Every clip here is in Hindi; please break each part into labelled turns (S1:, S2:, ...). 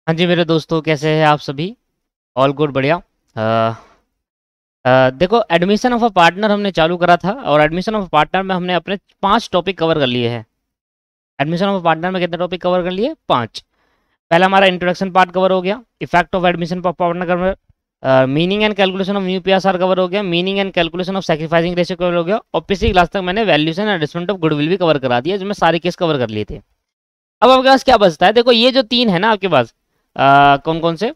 S1: हाँ जी मेरे दोस्तों, कैसे हैं आप सभी? ऑल गुड, बढ़िया। देखो, एडमिशन ऑफ अ पार्टनर हमने चालू करा था और एडमिशन ऑफ अ पार्टनर में हमने अपने 5 टॉपिक कवर कर लिए हैं। एडमिशन ऑफ अ पार्टनर में कितने टॉपिक कवर कर लिए? 5। पहला हमारा इंट्रोडक्शन पार्ट कवर हो गया, effect of admission of partner cover, meaning and calculation of new PSR cover हो गया, meaning and calculation of sacrificing ratio cover हो गया, और पिछली क्लास तक मैंने valuation and adjustment of goodwill भी कवर करा दिया, जिसमें सारे केस कवर कर लिए थे। अब आपके पास क्या बचता है? देखो, ये जो 3 है ना आपके पास, कौन कौन से?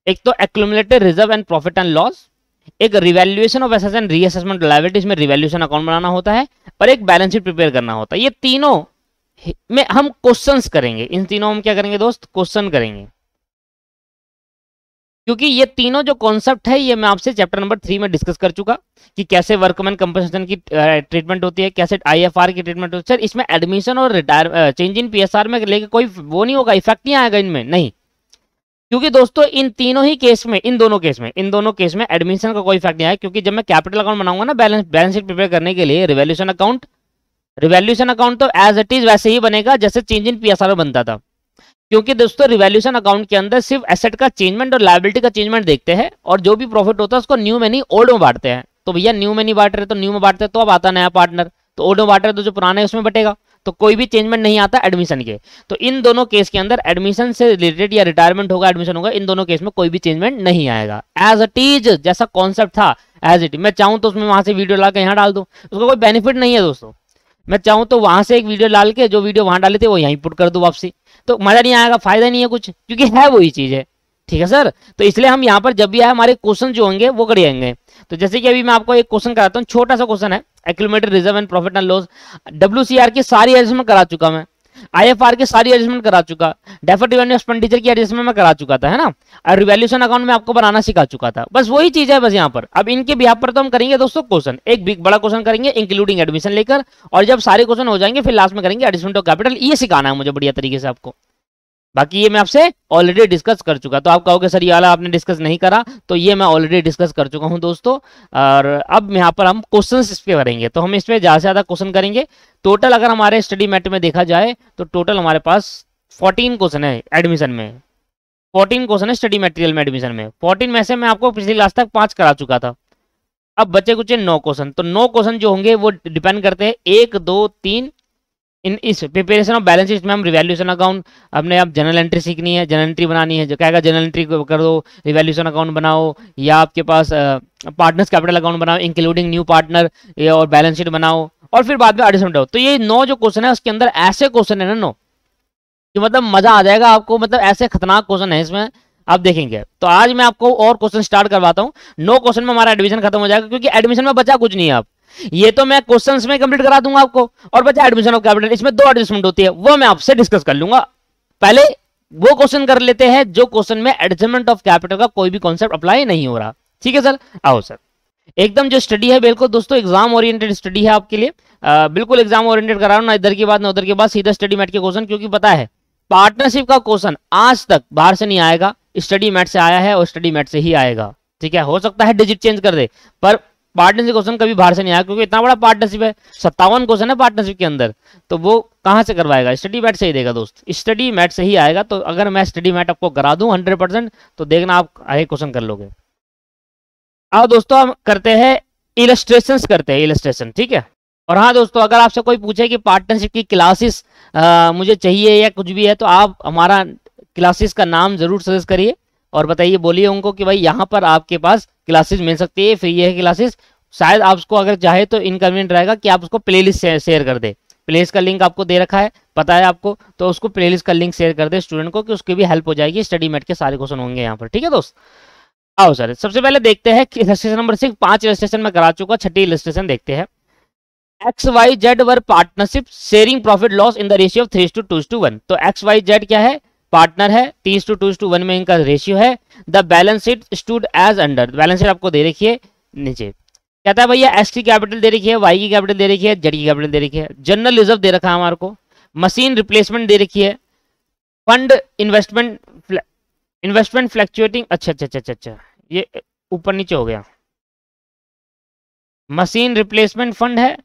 S1: एक तो accumulated reserve and profit and loss, एक revaluation of assets and reassessment liabilities में रिवैल्यूएशन अकाउंट बनाना होता है, और एक बैलेंस शीट प्रिपेयर करना होता है। ये तीनों में हम क्वेश्चंस करेंगे। इन तीनों हम क्या करेंगे दोस्त? क्वेश्चन करेंगे, क्योंकि ये तीनों जो कॉन्सेप्ट है ये मैं आपसे चैप्टर नंबर 3 में डिस्कस कर चुका कि कैसे वर्कमैन कंपनसेशन की ट्रीटमेंट होती है, कैसे आईएफआर की ट्रीटमेंट होती है। सर, इसमें एडमिशन और रिटायर चेंज इन पीएसआर में लेके कोई वो नहीं होगा, इफेक्ट नहीं आएगा इनमें, नहीं। क्योंकि दोस्तों इन तीनों ही केस में, इन दोनों केस में एडमिशन का कोई इफेक्ट नहीं आया, क्योंकि जब मैं कैपिटल अकाउंट बनाऊंगा ना, बैलेंस शीट प्रिपेयर करने के लिए, रिवैल्यूएशन अकाउंट तो एज इट इज वैसे ही बनेगा जैसे चेंज इन पीएसआर में बनता था। क्योंकि दोस्तों रिवैल्यूएशन अकाउंट के अंदर सिर्फ एसेट का चेंजमेंट और लायबिलिटी का चेंजमेंट देखते हैं, और जो भी प्रॉफिट होता है उसको न्यू में नहीं ओल्ड में बांटते हैं। तो भैया न्यू में नहीं बांट रहे तो न्यू में बांटते, तो अब आता नया पार्टनर, तो ओल्ड में बांट रहे तो जो पुराना है उसमें बटेगा, तो कोई भी चेंजमेंट नहीं आता एडमिशन के। तो इन दोनों केस के अंदर एडमिशन से रिलेटेड या रिटायरमेंट होगा, एडमिशन होगा, इन दोनों केस में कोई भी चेंजमेंट नहीं आएगा। एज इट इज, जैसा कॉन्सेप्ट था एज इट। मैं चाहूं तो उसमें वहां से वीडियो ला के यहाँ डाल दूं, उसका कोई बेनिफिट नहीं है दोस्तों। मैं चाहूं तो वहां से एक वीडियो डाल के जो वीडियो वहां डाले थे वो यहीं पुट कर दूं वापसी, तो मजा नहीं आएगा, फायदा नहीं है कुछ, क्योंकि है वही चीज है। ठीक है सर, तो इसलिए हम यहाँ पर जब भी आए हमारे क्वेश्चन जो होंगे वो करेंगे। तो जैसे कि अभी मैं आपको एक क्वेश्चन कराता हूँ, छोटा सा क्वेश्चन है। Accumulated reserve and profit and loss, WCR की सारी एडजस्टमेंट करा चुका मैं, आईएफआर की सारी एडजस्टमेंट करा चुका, डेफर्ड रेवेन्यू एक्सपेंडिचर की एडजस्टमेंट में करा चुका था, है ना, और रिवैल्यूएशन अकाउंट में आपको बनाना सिखा चुका था। बस वही चीज है बस यहाँ पर। अब इनके बिहाफ पर तो हम करेंगे दोस्तों क्वेश्चन, एक बिग बड़ा क्वेश्चन करेंगे इंक्लूडिंग एडमिशन लेकर, और जब सारे क्वेश्चन हो जाएंगे फिर लास्ट में करेंगे एडजस्टमेंट ऑफ कैपिटल। ये सिखाना है मुझे बढ़िया तरीके से आपको। बाकी ये मैं आपसे ऑलरेडी डिस्कस कर चुका, तो आप कहोगे सर ये वाला आपने डिस्कस नहीं करा, तो ये मैं ऑलरेडी डिस्कस कर चुका हूं दोस्तों। और अब यहाँ पर हम क्वेश्चंस इस पे करेंगे, तो हम इस पे ज़्यादा से ज़्यादा क्वेश्चन करेंगे। टोटल अगर हमारे स्टडी मैट में देखा जाए तो टोटल हमारे पास 14 क्वेश्चन है एडमिशन में, 14 क्वेश्चन है स्टडी मटेरियल में एडमिशन में। 14 में से मैं आपको पिछली क्लास तक 5 करा चुका था। अब बचे कुछ 9 क्वेश्चन, तो 9 क्वेश्चन जो होंगे वो डिपेंड करते हैं 1 2 3 इन इस प्रिपरेशन ऑफ बैलेंस शीट में। हम रिवैल्यूएशन अकाउंट, अपने आप जनरल एंट्री सीखनी है, जनरल एंट्री बनानी है, जो कहेगा जनरल एंट्री कर दो, रिवैल्यूएशन अकाउंट बनाओ, या आपके पास पार्टनर्स कैपिटल अकाउंट बनाओ इंक्लूडिंग न्यू पार्टनर, और बैलेंस शीट बनाओ, और फिर बाद में एडजस्टमेंट हो। तो ये 9 जो क्वेश्चन है उसके अंदर ऐसे क्वेश्चन है ना 9, जो मतलब मजा आ जाएगा आपको, मतलब ऐसे खतरनाक क्वेश्चन है इसमें, आप देखेंगे। तो आज मैं आपको और क्वेश्चन स्टार्ट करवाता हूँ। 9 क्वेश्चन में हमारा एडमिशन खत्म हो जाएगा, क्योंकि एडमिशन में बचा कुछ नहीं है। आप ये तो मैं क्वेश्चंस में कंप्लीट करा दूंगा आपको, और बचा एडमिशन ऑफ कैपिटल, इसमें 2 एडजस्टमेंट होती है, वो मैं आपसे डिस्कस कर लूंगा। पहले वो क्वेश्चन कर लेते हैं जो क्वेश्चन में एडजस्टमेंट ऑफ कैपिटल का कोई भी कॉन्सेप्ट अप्लाई नहीं हो रहा। ठीक है सर, आओ सर। एकदम जो स्टडी है बिल्कुल दोस्तों एग्जाम ओरिएंटेड स्टडी है आपके लिए, बिल्कुल एग्जाम ओरिएंटेड करा रहा हूं, ना इधर की बात ना उधर की बात, सीधा स्टडी मैट के क्वेश्चन। क्योंकि पता है पार्टनरशिप का क्वेश्चन आज तक बाहर से नहीं आएगा, स्टडी मैट से आया है और स्टडी मैट से ही आएगा। ठीक है, हो सकता है डिजिट चेंज कर दे, पर पार्टनरशिप क्वेश्चन कभी बाहर से नहीं आया, क्योंकि इतना बड़ा पार्टनरशिप है, 57 क्वेश्चन है पार्टनरशिप के अंदर, तो वो कहां से करवाएगा? स्टडी मैट से ही देगा दोस्त, स्टडी मैट से ही आएगा। तो अगर मैं स्टडी मैट आपको करा दूं 100%, तो देखना आप आगे क्वेश्चन कर लोगे। अब दोस्तों हम करते हैं इलस्ट्रेशंस, करते हैं इलस्ट्रेशन, ठीक है। और हाँ दोस्तों, अगर आपसे कोई पूछे कि पार्टनरशिप की क्लासेस मुझे चाहिए या कुछ भी है, तो आप हमारा क्लासेस का नाम जरूर सजेस्ट करिए और बताइए, बोलिए उनको कि भाई यहाँ पर आपके पास क्लासेस मिल सकती है, फ्री है क्लासेस। शायद आपको अगर चाहे तो इनकन्वीनियंट रहेगा कि आप उसको प्लेलिस्ट शेयर कर दे, प्लेलिस्ट का लिंक आपको दे रखा है, पता है आपको, तो उसको प्लेलिस्ट का लिंक शेयर कर दे स्टूडेंट को, कि उसकी भी हेल्प हो जाएगी, स्टडी मैट के सारे क्वेश्चन होंगे यहाँ पर। ठीक है दोस्त, आओ सर। सबसे पहले देखते हैं इलस्ट्रेशन नंबर 6, 5 इलस्ट्रेशन में करा चुका, 6ठी इलस्ट्रेशन देखते हैं। XYZ were partnership sharing profit loss in the ratio of 3:2:1। तो XYZ क्या है? पार्टनर है, 3:2:1 में इनका रेशियो है। The balance sheet stood as under, balance sheet आपको दे रखी है नीचे, कहता है भैया एक्स की कैपिटल दे रखी है, वाई की कैपिटल दे रखी है, जेड की कैपिटल दे रखी है, जनरल रिजर्व दे रखा है हमारे को, मशीन रिप्लेसमेंट दे रखी है, फंड इन्वेस्टमेंट फ्लक्चुएटिंग, अच्छा, ये ऊपर नीचे हो गया, मशीन रिप्लेसमेंट फंड है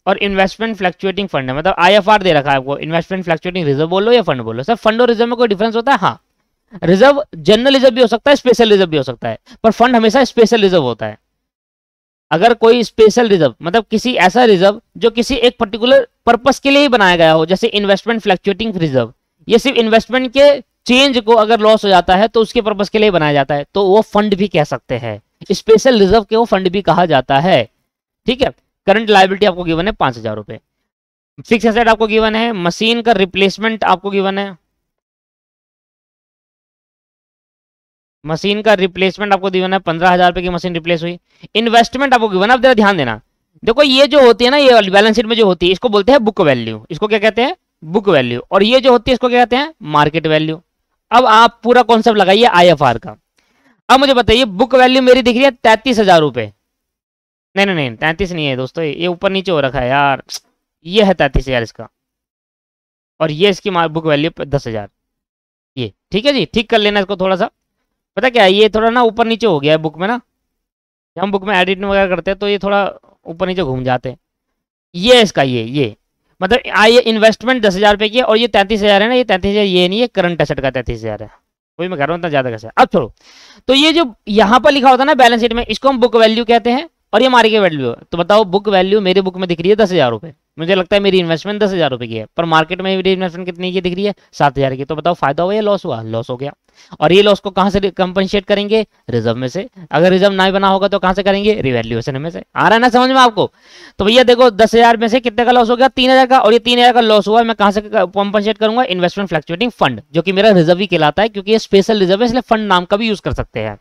S1: और इन्वेस्टमेंट फ्लक्चुएटिंग फंड है, मतलब आईएफआर दे रखा है आपको, इन्वेस्टमेंट फ्लक्चुएटिंग रिजर्व बोलो या फंड बोलो। सर फंड और रिजर्व में कोई डिफरेंस होता है? हाँ, रिजर्व जनरल रिजर्व भी हो सकता है, स्पेशल रिजर्व भी हो सकता है, पर फंड हमेशा स्पेशल रिजर्व होता है। अगर कोई स्पेशल रिजर्व मतलब किसी ऐसा रिजर्व जो किसी एक पर्टिकुलर पर्पस के लिए ही बनाया गया हो, जैसे इन्वेस्टमेंट फ्लक्चुएटिंग रिजर्व, ये सिर्फ इन्वेस्टमेंट के चेंज को अगर लॉस हो जाता है तो उसके पर्पस के लिए बनाया जाता है, तो वो फंड भी कह सकते हैं, स्पेशल रिजर्व के वो फंड भी कहा जाता है। ठीक है। करंट लायबिलिटी आपको गिवन है 5,000 रुपए। फिक्स एसेट आपको गिवन है, मशीन का रिप्लेसमेंट आपको गिवन है, मशीन का रिप्लेसमेंट आपको गिवन है 15,000 रुपए की मशीन रिप्लेस हुई। इन्वेस्टमेंट आपको गिवन है, अब जरा ध्यान देना, देखो ये जो होती है ना, ये बैलेंस शीट में जो होती है इसको बोलते हैं बुक वैल्यू, इसको क्या कहते हैं, बुक वैल्यू, और ये जो होती है इसको क्या कहते हैं, मार्केट वैल्यू। अब आप पूरा कॉन्सेप्ट लगाइए आईएफआर का। अब मुझे बताइए बुक वैल्यू मेरी दिख रही है 33,000 रुपए, नहीं नहीं नहीं 33 नहीं है दोस्तों, ये ऊपर नीचे हो रखा है यार, ये है 33,000 इसका, और ये इसकी बुक वैल्यू 10,000, ये ठीक है जी, ठीक कर लेना इसको थोड़ा सा। पता क्या है, ये थोड़ा ना ऊपर नीचे हो गया है बुक में ना, जब हम बुक में एडिट वगैरह करते हैं तो ये थोड़ा ऊपर नीचे घूम जाते हैं। ये इसका ये मतलब ये इन्वेस्टमेंट 10,000 रुपये की है, और ये 33,000 है ना, ये 33,000 ये नहीं है, करंट एसेट का 33,000 है, वही मैं कह रहा हूँ इतना ज्यादा कैसे। अब छोड़ो, तो ये जो यहाँ पर लिखा होता है ना बैलेंस शीट में, इसको हम बुक वैल्यू कहते हैं, और ये मार्केट वैल्यू है। तो बताओ बुक वैल्यू मेरी बुक में दिख रही है 10,000 रुपये, मुझे लगता है मेरी इन्वेस्टमेंट 10,000 रुपये की है, पर मार्केट में मेरी इन्वेस्टमेंट कितनी की दिख रही है, 7,000 की। तो बताओ फायदा हुआ या लॉस हुआ, लॉस हो गया। और ये लॉस को कहां से कंपनसेट करेंगे, रिजर्व में से। अगर रिजर्व ना बना होगा तो कहां से करेंगे, रिवैल्यूएशन में से। आ रहा है ना समझ में आपको। तो भैया देखो 10,000 में से कितने का लॉस हो गया, 3,000 का, और ये 3,000 का लॉस हुआ, मैं कहां से कंपनसेट करूंगा, इन्वेस्टमेंट फ्लक्चुएटिंग फंड, जो कि मेरा रिजर्व ही कहलाता है, क्योंकि ये स्पेशल रिजर्व है, इसलिए फंड नाम का भी यूज कर सकते हैं।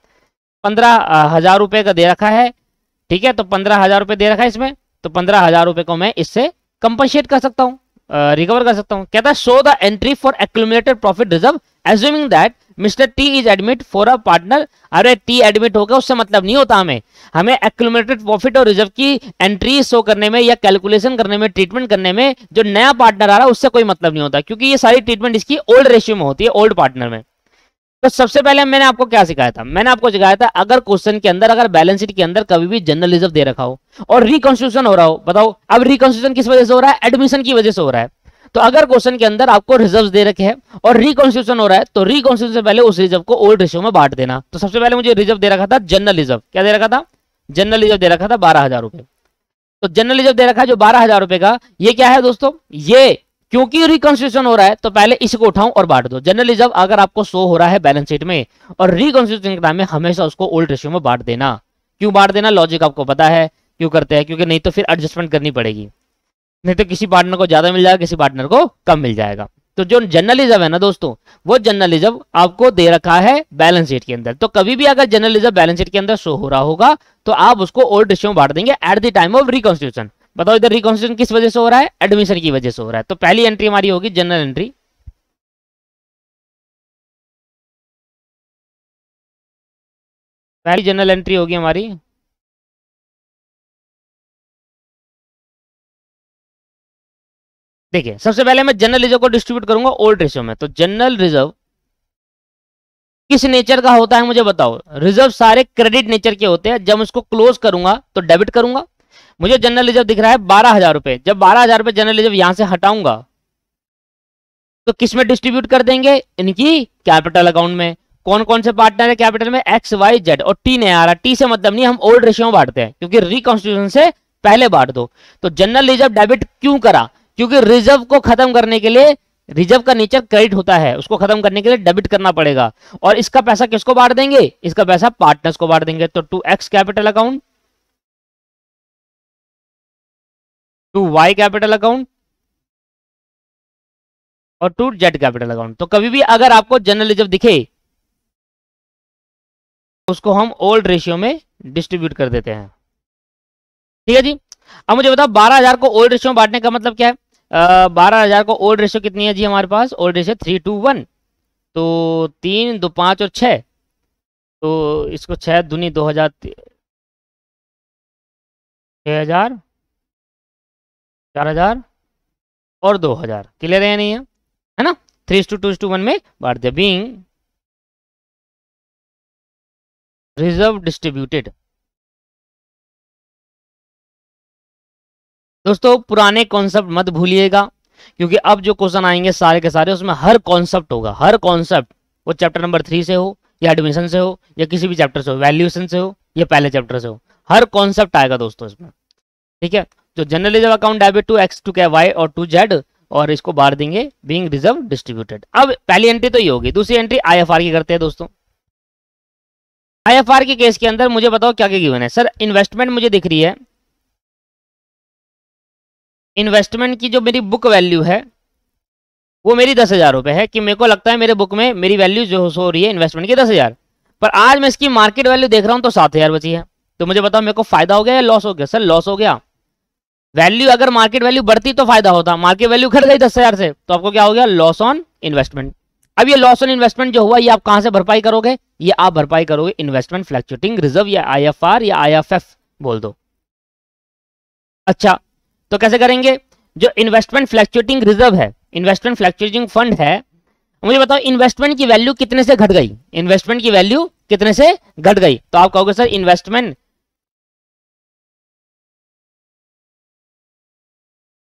S1: 15,000 रुपए का दे रखा है, ठीक है, तो 15,000 रुपए दे रखा है इसमें, तो 15,000 रुपए को मैं इससे कंपनसेट कर सकता हूँ, रिकवर कर सकता हूँ। कहता है show the entry for accumulated profit reserve assuming that mister T is admit for a partner. अरे टी एडमिट हो गया उससे मतलब नहीं होता, हमें एक्यूमुलेटेड प्रॉफिट और रिजर्व की एंट्री शो करने में या कैलकुलेशन करने में, ट्रीटमेंट करने में जो नया पार्टनर आ रहा है उससे कोई मतलब नहीं होता, क्योंकि ये सारी ट्रीटमेंट इसकी ओल्ड रेशियो में होती है, ओल्ड पार्टनर में। तो सबसे पहले मैंने आपको क्या सिखाया था, मैंने आपको सिखाया था अगर क्वेश्चन के अंदर, अगर बैलेंस शीट के अंदर कभी भी जनरल रिजर्व दे रखा हो और रिकंस्ट्रक्शन हो रहा हो, बताओ अब रिकंस्ट्रक्शन किस वजह से हो रहा है, एडमिशन की वजह से हो रहा है। तो अगर क्वेश्चन के अंदर आपको रिजर्व दे रखे हैं और रिकंस्ट्रक्शन हो रहा है, तो रिकंस्ट्रक्शन से पहले उस रिजर्व को ओल्ड रेशियो में बांट देना। तो सबसे पहले मुझे रिजर्व दे रखा था जनरल रिजर्व, क्या दे रखा था, जनरल रिजर्व दे रखा था 12,000 रुपए। तो जनरल रिजर्व दे रखा है जो 12,000 रुपए का, ये क्या है दोस्तों, ये क्योंकि रिकंस्ट्रक्शन हो रहा है तो पहले इसको उठाऊं और बांट दो। जनरल रिजर्व अगर आपको शो हो रहा है बैलेंस शीट में और रिकंस्ट्रक्शन के टाइम में, हमेशा उसको ओल्ड रेशियो में बांट देना। क्यों बांट देना, लॉजिक आपको पता है क्यों करते हैं, क्योंकि नहीं तो फिर एडजस्टमेंट करनी पड़ेगी, नहीं तो किसी पार्टनर को ज्यादा मिल जाएगा, किसी पार्टनर को कम मिल जाएगा। तो जो जनरल रिजर्व है ना दोस्तों, वो जनरल रिजर्व आपको दे रखा है बैलेंस शीट के अंदर। तो कभी भी अगर जनरल रिजर्व बैलेंस शीट के अंदर शो हो रहा होगा तो आप उसको ओल्ड रेशियो में बांट देंगे at the time of reconstruction. बताओ इधर रिकंस्ट्रक्शन किस वजह से हो रहा है, एडमिशन की वजह से हो रहा है। तो पहली एंट्री हमारी होगी जनरल एंट्री, पहली जनरल एंट्री होगी हमारी, देखिए सबसे पहले मैं जनरल रिजर्व को डिस्ट्रीब्यूट करूंगा ओल्ड रेशियो में। तो जनरल रिजर्व किस नेचर का होता है मुझे बताओ, रिजर्व सारे क्रेडिट नेचर के होते हैं। जब उसको क्लोज करूंगा तो डेबिट करूंगा। मुझे जनरल रिजर्व दिख रहा है 12,000 रुपए, जब 12,000 रुपए जनरल रिजर्व यहां से हटाऊंगा तो किस में डिस्ट्रीब्यूट कर देंगे, इनकी कैपिटल अकाउंट में। कौन कौन से पार्टनर है कैपिटल में, एक्स वाई जेड, और टी नहीं आ रहा, टी से मतलब नहीं, हम ओल्ड रेशियो में बांटते हैं क्योंकि रिकॉन्स्टिट्यूशन से पहले बांट दो। तो जनरल रिजर्व डेबिट क्यों करा, क्योंकि रिजर्व को खत्म करने के लिए, रिजर्व का नेचर क्रेडिट होता है, उसको खत्म करने के लिए डेबिट करना पड़ेगा। और इसका पैसा किसको बांट देंगे, इसका पैसा पार्टनर्स को बांट देंगे। तो to X capital account, to Y capital account और टू जेड कैपिटल अकाउंट। तो कभी भी अगर आपको जनरल रिजर्व दिखे उसको हम ओल्ड रेशियो में डिस्ट्रीब्यूट कर देते हैं। ठीक है जी। अब मुझे बताओ 12,000 को ओल्ड रेशियो में बांटने का मतलब क्या है। 12,000 को ओल्ड रेशियो कितनी है जी हमारे पास, ओल्ड रेशियो 3:1। तो 3, 2, 5 और 6, तो इसको 6 दूनी 2,000, 6,000, 4,000 और 2,000, क्लियर है या नहीं है ना। 3:2:1 में बांट दिया। बीइंग रिजर्व डिस्ट्रीब्यूटेड, दोस्तों पुराने कॉन्सेप्ट मत भूलिएगा, क्योंकि अब जो क्वेश्चन आएंगे सारे के सारे उसमें हर कॉन्सेप्ट होगा, हर कॉन्सेप्ट वो चैप्टर नंबर 3 से हो या एडमिशन से हो या किसी भी चैप्टर से हो, वैल्यूएशन से हो या पहले चैप्टर से हो, हर कॉन्सेप्ट आएगा दोस्तों इसमें। ठीक है, तो general reserve account debit to X to Y और टू जेड, और इसको बाहर देंगे बीइंग रिजर्व डिस्ट्रीब्यूटेड। अब पहली एंट्री तो ये होगी, दूसरी एंट्री आईएफआर की करते हैं दोस्तों। आईएफआर के केस के अंदर मुझे बताओ क्या क्या गिवन है। सर इन्वेस्टमेंट मुझे दिख रही है, इन्वेस्टमेंट की जो मेरी बुक वैल्यू है वो मेरी 10,000 रुपए है, कि मेरे को लगता है मेरे बुक में मेरी वैल्यू जो हो रही है इन्वेस्टमेंट की 10,000, पर आज मैं इसकी मार्केट वैल्यू देख रहा हूं तो 7,000 बची है। तो मुझे बताओ मेरे को फायदा हो गया या लॉस हो गया? सर लॉस हो गया। वैल्यू अगर मार्केट वैल्यू बढ़ती तो फायदा होता, मार्केट वैल्यू घट गई 10,000 से, तो आपको क्या हो गया? Loss on investment. अब ये लॉस ऑन इन्वेस्टमेंट जो हुआ ये आप कहां से भरपाई करोगे? ये आप भरपाई करोगे इन्वेस्टमेंट फ्लक्चुएटिंग रिजर्व या आईएफआर या आईएफएफ बोल दो। अच्छा तो कैसे करेंगे? जो इन्वेस्टमेंट फ्लक्चुएटिंग रिजर्व है, इन्वेस्टमेंट फ्लक्चुएटिंग फंड है, मुझे बताओ इन्वेस्टमेंट की वैल्यू कितने से घट गई? इन्वेस्टमेंट की वैल्यू कितने से घट गई? तो आप कहोगे sir investment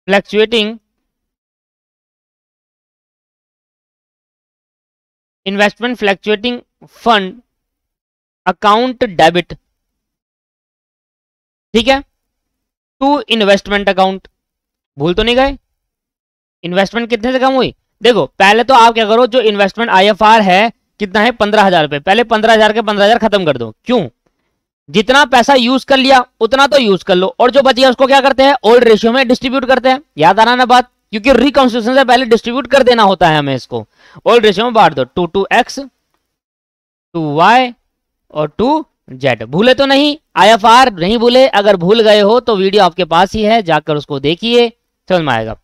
S1: fluctuating investment fluctuating fund account debit, ठीक है, टू इन्वेस्टमेंट अकाउंट। भूल तो नहीं गए? इन्वेस्टमेंट कितने से कम हुई? देखो पहले तो आप क्या करो, जो इन्वेस्टमेंट आईएफआर है कितना है? 15,000 रुपए। पहले 15,000 के 15,000 खत्म कर दो। क्यों? जितना पैसा यूज कर लिया उतना तो यूज कर लो, और जो बच गया उसको क्या करते हैं? ओल्ड रेशियो में डिस्ट्रीब्यूट करते हैं। याद आ रहा ना बात? क्योंकि रिकॉन्स्टिट्यूशन से पहले डिस्ट्रीब्यूट कर देना होता है हमें, इसको ओल्ड रेशियो में बांट दो, 2x 2y और 2z। भूले तो नहीं? आईएफआर नहीं भूले? अगर भूल गए हो तो वीडियो आपके पास ही है, जाकर उसको देखिए, समझ में आएगा।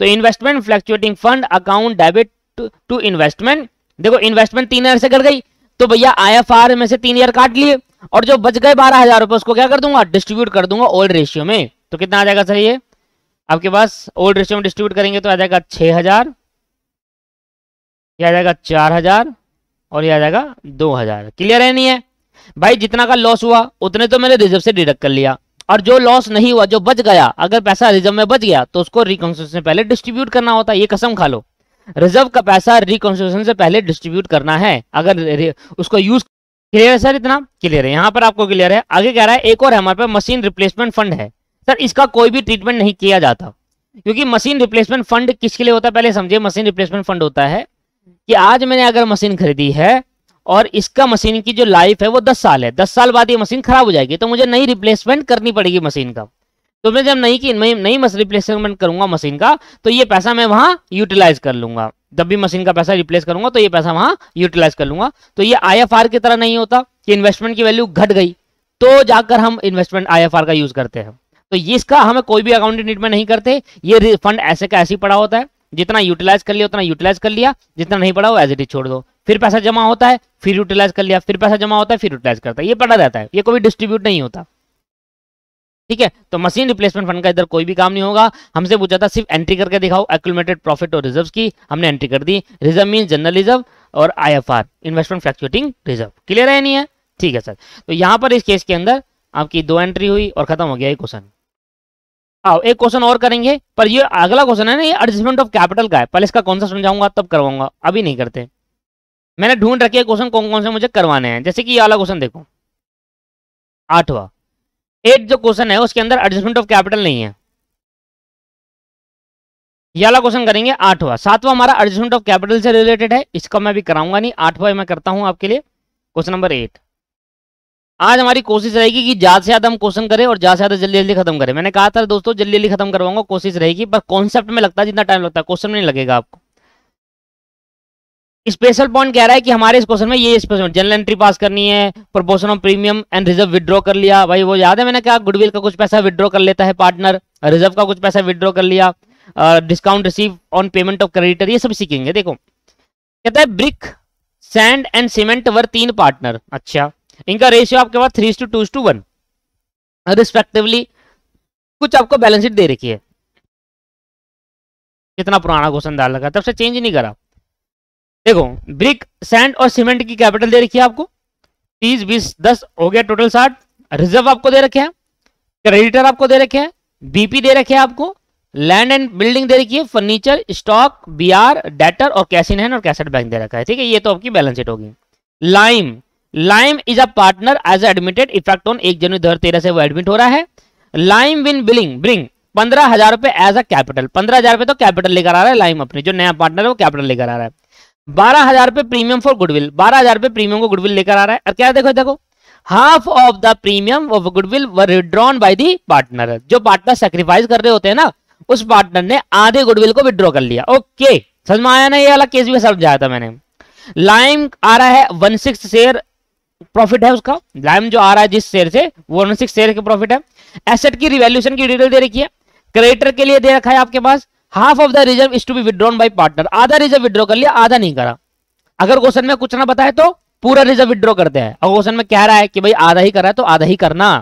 S1: तो investment fluctuating fund account debit to investment, देखो इन्वेस्टमेंट 3,000 से घट गई तो भैया आईएफआर में से 3,000 काट लिए, और जो बच गए 12,000 रुपए उसको क्या कर दूंगा? डिस्ट्रीब्यूट कर दूंगा ओल्ड रेशियो में। तो कितना आ जाएगा सर? ये आपके पास ओल्ड रेशियो में डिस्ट्रीब्यूट करेंगे तो आ जाएगा 6,000, यह आ जाएगा 4,000 और यह आ जाएगा 2,000। क्लियर है नहीं है भाई? जितना का लॉस हुआ उतने तो मैंने रिजर्व से डिडक्ट कर लिया, और जो लॉस नहीं हुआ, जो बच गया, अगर पैसा रिजर्व में बच गया तो उसको रिकॉन्स्टिट्यूशन से पहले डिस्ट्रीब्यूट करना होता है। ये कसम खा लो, रिजर्व का पैसा रिकॉन्स्टिट्यूशन से पहले डिस्ट्रीब्यूट करना है अगर उसको यूज। क्लियर है सर? इतना क्लियर है? यहां पर आपको क्लियर है? आगे कह रहा है एक और है हमारे पास मशीन रिप्लेसमेंट फंड है। सर इसका कोई भी ट्रीटमेंट नहीं किया जाता, क्योंकि मशीन रिप्लेसमेंट फंड किसके लिए होता है पहले समझिए। मशीन रिप्लेसमेंट फंड होता है कि आज मैंने अगर मशीन खरीदी है और इसका मशीन की जो लाइफ है वो 10 साल है, 10 साल बाद ये मशीन खराब हो जाएगी, तो मुझे नई रिप्लेसमेंट करनी पड़ेगी मशीन का। तो मैं जब नई रिप्लेसमेंट करूंगा मशीन का, तो ये पैसा मैं वहां यूटिलाइज कर लूंगा। जब भी मशीन का पैसा रिप्लेस करूंगा तो ये पैसा वहां यूटिलाइज कर लूंगा। तो ये आईएफआर की तरह नहीं होता कि इन्वेस्टमेंट की वैल्यू घट गई तो जाकर हम इन्वेस्टमेंट आईएफआर का यूज करते हैं। तो ये इसका हमें कोई भी अकाउंटिंग ट्रीटमेंट नहीं करते। ये फंड ऐसे का ऐसे ही पड़ा होता है, जितना यूटिलाइज कर लिया उतना यूटिलाइज कर लिया, जितना नहीं पड़ा वो एज इट इज छोड़ दो। फिर पैसा जमा होता है, फिर यूटिलाइज कर लिया, फिर पैसा जमा होता है, फिर यूटिलाइज करता है। ये पड़ा रहता है, ये कोई डिस्ट्रीब्यूट नहीं होता। ठीक है, तो मशीन रिप्लेसमेंट फंड का इधर कोई भी काम नहीं होगा। हमसे पूछा था सिर्फ एंट्री करके दिखाओ एक्यूमुलेटेड प्रॉफिट और रिजर्व्स की, हमने एंट्री कर दी। रिजर्व मीन जनरल रिजर्व और IFR investment fluctuating reserve. Clear है नहीं है? ठीक है सर। तो यहां पर इस केस के अंदर आपकी 2 एंट्री हुई और खत्म हो गया ये क्वेश्चन। आओ एक क्वेश्चन और करेंगे, पर ये अगला क्वेश्चन है ना, ये एडजस्टमेंट ऑफ कैपिटल का है। पहले इसका कौन सा समझाऊंगा तब करवाऊंगा, अभी नहीं करते। मैंने ढूंढ रखे क्वेश्चन कौन कौन से मुझे करवाने हैं। जैसे कि ये वाला क्वेश्चन देखो, 8वां 8 जो क्वेश्चन है उसके अंदर एडजस्टमेंट ऑफ कैपिटल नहीं है। ये वाला क्वेश्चन करेंगे 8वां। 7वां हमारा एडजस्टमेंट ऑफ कैपिटल से रिलेटेड है, इसका मैं भी कराऊंगा नहीं। 8वां मैं करता हूं आपके लिए, क्वेश्चन नंबर 8। आज हमारी कोशिश रहेगी कि ज्यादा से ज्यादा हम क्वेश्चन करें और ज्यादा से ज्यादा जल्दी जल्दी खत्म करें। मैंने कहा था दोस्तों जल्दी जल्दी खत्म करवाऊंगा, कोशिश रहेगी, पर कॉन्सेप्ट में लगता है जितना टाइम लगता है क्वेश्चन में नहीं लगेगा आपको। स्पेशल पॉइंट कह रहा है कि हमारे इस क्वेश्चन में ये स्पेशल जनरल एंट्री पास करनी है, proportion of premium and reserve withdraw कर लिया। भाई वो याद है मैंने कहा गुडविल का कुछ पैसा विड्रॉ कर लेता है पार्टनर, रिजर्व का कुछ पैसा विड्रॉ कर लिया, discount receive on payment of creditor, ये सब सीखेंगे। देखो कहता है brick sand and cement were 3 partner. अच्छा, इनका रेशियो आपके पास 3:2:1 रिस्पेक्टिवली। कुछ आपको बैलेंस शीट दे रखी है, कितना पुराना क्वेश्चन डाल लगा, तब से चेंज नहीं करा। देखो ब्रिक सैंड और सीमेंट की कैपिटल दे रखी है आपको 30 20 10 हो गया टोटल 60। रिजर्व आपको दे रखे हैं, क्रेडिटर आपको दे रखे हैं, बीपी दे रखे हैं आपको, लैंड एंड बिल्डिंग दे रखी है, फर्नीचर, स्टॉक, बीआर, डेटर और कैश इन हैंड और कैसेट बैंक दे रखा है। ठीक है, ये तो आपकी बैलेंस शीट होगी। Lime, Lime is a partner as admitted effect on 1 January 2013 से वो एडमिट हो रहा है। लाइम विन बिलिंग ब्रिंग 15,000 रुपए एज अ कैपिटल, 15,000 रुपए तो कैपिटल लेकर आ रहा है लाइम अपने, जो नया पार्टनर है वो कैपिटल लेकर आ रहा है। 12,000 रुपए प्रीमियम फॉर गुडविल, 12,000 रुपए प्रीमियम को गुडविल लेकर आ रहा है। और क्या देखो देखो, half of the premium of goodwill were withdrawn by the partner, जो पार्टनर सेक्रीफाइस कर रहे होते हैं ना, उस पार्टनर ने आधे गुडविल को विड्रॉ कर लिया। ओके, समझ में आया ना, ये वाला केस भी समझाया था मैंने। लाइम आ रहा है 1/6 शेयर प्रॉफिट है उसका, लाइम जो आ रहा है जिस शेयर से, वो 1/6 शेयर के प्रॉफिट है। एसेट की रिवैल्यूएशन की डिटेल दे रखी है, क्रेडिटर के लिए दे रखा है आपके पास, half of the reserve is to be withdrawn by partner, आधा रिजर्व विड्रॉ कर लिया, आधा नहीं करा। अगर क्वेश्चन में कुछ ना बताए तो पूरा रिजर्व विड्रॉ करते हैं, और क्वेश्चन में कह रहा है कि भाई आधा ही करा है तो आधा ही करना।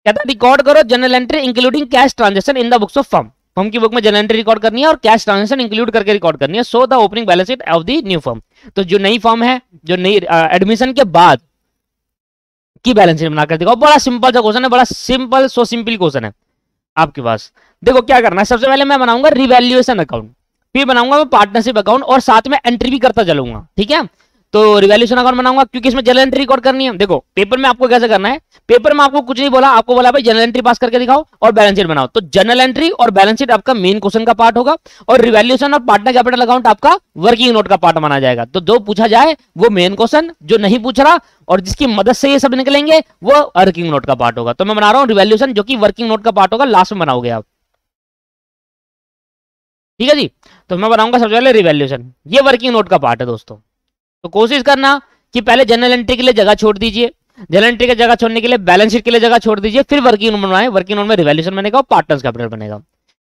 S1: कहता है रिकॉर्ड करो general entry including cash transaction in the books of firm, firm की बुक में जनरल एंट्री रिकॉर्ड करनी है और कैश ट्रांजैक्शन इंक्लूड करके रिकॉर्ड करनी है। So the opening balance sheet of the new firm, तो जो नई फर्म है, जो नई एडमिशन के बाद की बैलेंस शीट बनाकर दिखाओ। बड़ा सिंपल सा क्वेश्चन है, बड़ा सिंपल, सो सिंपल क्वेश्चन है आपके पास। देखो क्या करना है, सबसे पहले मैं बनाऊंगा रिवैल्यूएशन अकाउंट, फिर बनाऊंगा मैं पार्टनरशिप अकाउंट और साथ में एंट्री भी करता चलूंगा। ठीक है, तो रिवैल्यूएशन अकाउंट बनाऊंगा क्योंकि इसमें जनरल एंट्री रिकॉर्ड करनी है। देखो पेपर में आपको कैसे करना है, पेपर में आपको कुछ नहीं बोला, आपको बोला भाई जनरल एंट्री पास करके दिखाओ और बैलेंस शीट बनाओ, तो जनरल एंट्री और बैलेंस शीट आपका मेन क्वेश्चन का पार्ट होगा और रिवैल्यूएशन और पार्टनर कैपिटल अकाउंट आपका वर्किंग नोट का पार्ट माना जाएगा। तो जो पूछा जाए वो मेन क्वेश्चन, जो नहीं पूछ रहा और जिसकी मदद से ये सब निकलेंगे वो वर्किंग नोट का पार्ट होगा। तो मैं बना रहा हूं रिवैल्यूएशन, जो कि वर्किंग नोट का पार्ट होगा, लास्ट में बनाओगे आप। ठीक है जी, तो मैं बनाऊंगा सबसे पहले रिवैल्यूएशन, ये वर्किंग नोट का पार्ट है दोस्तों। तो कोशिश करना कि पहले जनरल एंट्री के लिए जगह छोड़ दीजिए, जनरल एंट्री की जगह छोड़ने के लिए बैलेंस शीट के लिए जगह छोड़ दीजिए, फिर वर्किंग नोट बनाए, वर्किंग नोट में रिवैल्यूएशन बनेगा और पार्टनर्स कैपिटल बनेगा।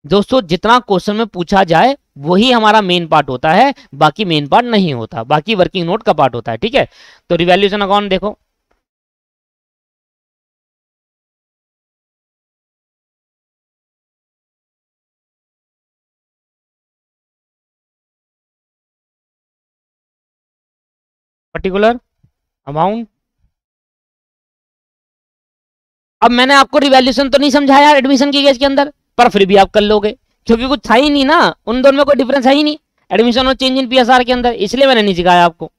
S1: दोस्तों जितना क्वेश्चन में पूछा जाए वही हमारा मेन पार्ट होता है, बाकी मेन पार्ट नहीं होता, बाकी वर्किंग नोट का पार्ट होता है। ठीक है, तो रिवैल्यूएशन अकाउंट देखो, पर्टिकुलर अमाउंट। अब मैंने आपको रिवैल्यूएशन तो नहीं समझाया एडमिशन की केस के अंदर, पर फिर भी आप कर लोगे क्योंकि कुछ था ही नहीं ना, उन दोनों में कोई डिफरेंस है ही नहीं, एडमिशन और चेंज इन पीएसआर के अंदर, इसलिए मैंने नहीं सिखाया आपको,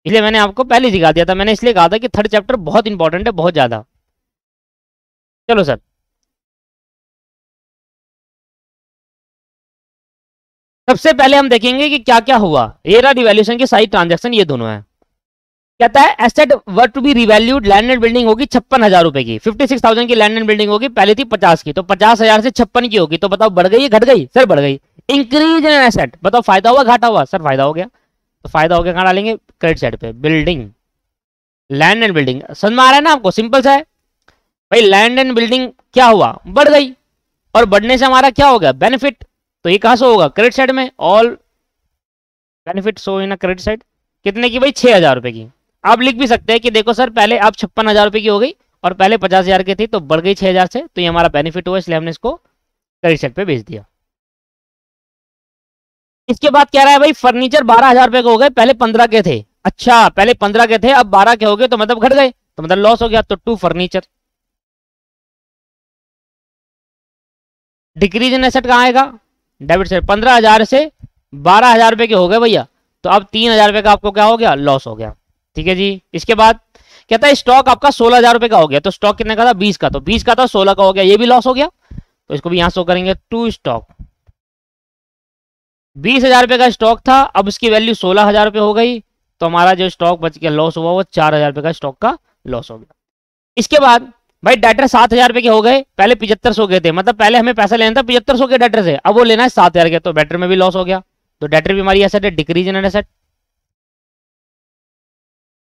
S1: इसलिए मैंने आपको पहले सिखा दिया था। मैंने इसलिए कहा था कि थर्ड चैप्टर बहुत इंपॉर्टेंट है, बहुत ज्यादा। चलो सर, सबसे पहले हम देखेंगे कि क्या क्या हुआ। ये रहा रिवैल्यूएशन की सारी ट्रांजैक्शन, ये दोनों है। कहता है asset were to be revalued, land and building होगी 56,000 रुपए की, 56,000 की लैंड एंड बिल्डिंग होगी, पहले थी 50 की, तो 50,000 से 56 की होगी, तो बताओ बढ़ गई घट गई? सर बढ़ गई। इंक्रीज इन एसेट, बताओ फायदा हुआ घाटा हुआ? सर फायदा हो गया। तो फायदा हो गया, कहां डालेंगे? क्रेडिट साइड पे। बिल्डिंग, लैंड एंड बिल्डिंग, समझ में आ रहा है ना आपको? सिंपल सा है भाई, लैंड एंड बिल्डिंग क्या हुआ? बढ़ गई, और बढ़ने से हमारा क्या हो गया? बेनिफिट। तो ये कहां से होगा? क्रेडिट साइड में। All benefit show in credit side. कितने की भाई? 6,000 रुपए की। आप लिख भी सकते हैं कि देखो सर पहले आप 56,000 रुपए की हो गई और पहले 50,000 की थी, तो बढ़ गई 6,000 से, तो ये हमारा बेनिफिट हुआ, इसलिए हमने इसको क्रेडिट साइड पे भेज दिया। इसके बाद कह रहा है भाई फर्नीचर 12,000 रुपए के हो गए, पहले 15 के थे। अच्छा, पहले 15 के थे, अब 12 के हो गए, तो मतलब घट गए, तो मतलब लॉस हो गया, तो to furniture. Decrease in asset कहाँ आएगा? Debit side. 15,000 से 12,000 रुपए के हो गए भैया, तो अब 3,000 रुपए का आपको क्या हो गया? लॉस हो गया। ठीक है जी। इसके बाद कहता है स्टॉक आपका 16,000 रुपए का हो गया, तो स्टॉक कितने का था? 20 का, तो 20 का था 16 का हो गया, ये भी लॉस हो गया, तो इसको भी यहां शो करेंगे टू स्टॉक। 20,000 रुपए का स्टॉक था, अब इसकी वैल्यू 16,000 रुपए हो गई, तो हमारा जो स्टॉक बच गया, लॉस हुआ, वो 4,000 रुपए का स्टॉक का लॉस हो गया। इसके बाद भाई डेटर 7,000 रुपए के हो गए, पहले 7,500 के थे, मतलब पहले हमें पैसा लेना था 7,500 के डेटर से, अब वो लेना है 7,000 के, तो डेटर में भी लॉस हो गया, तो डेटर भी हमारी एसेट है, डिक्रीज इन एसेट।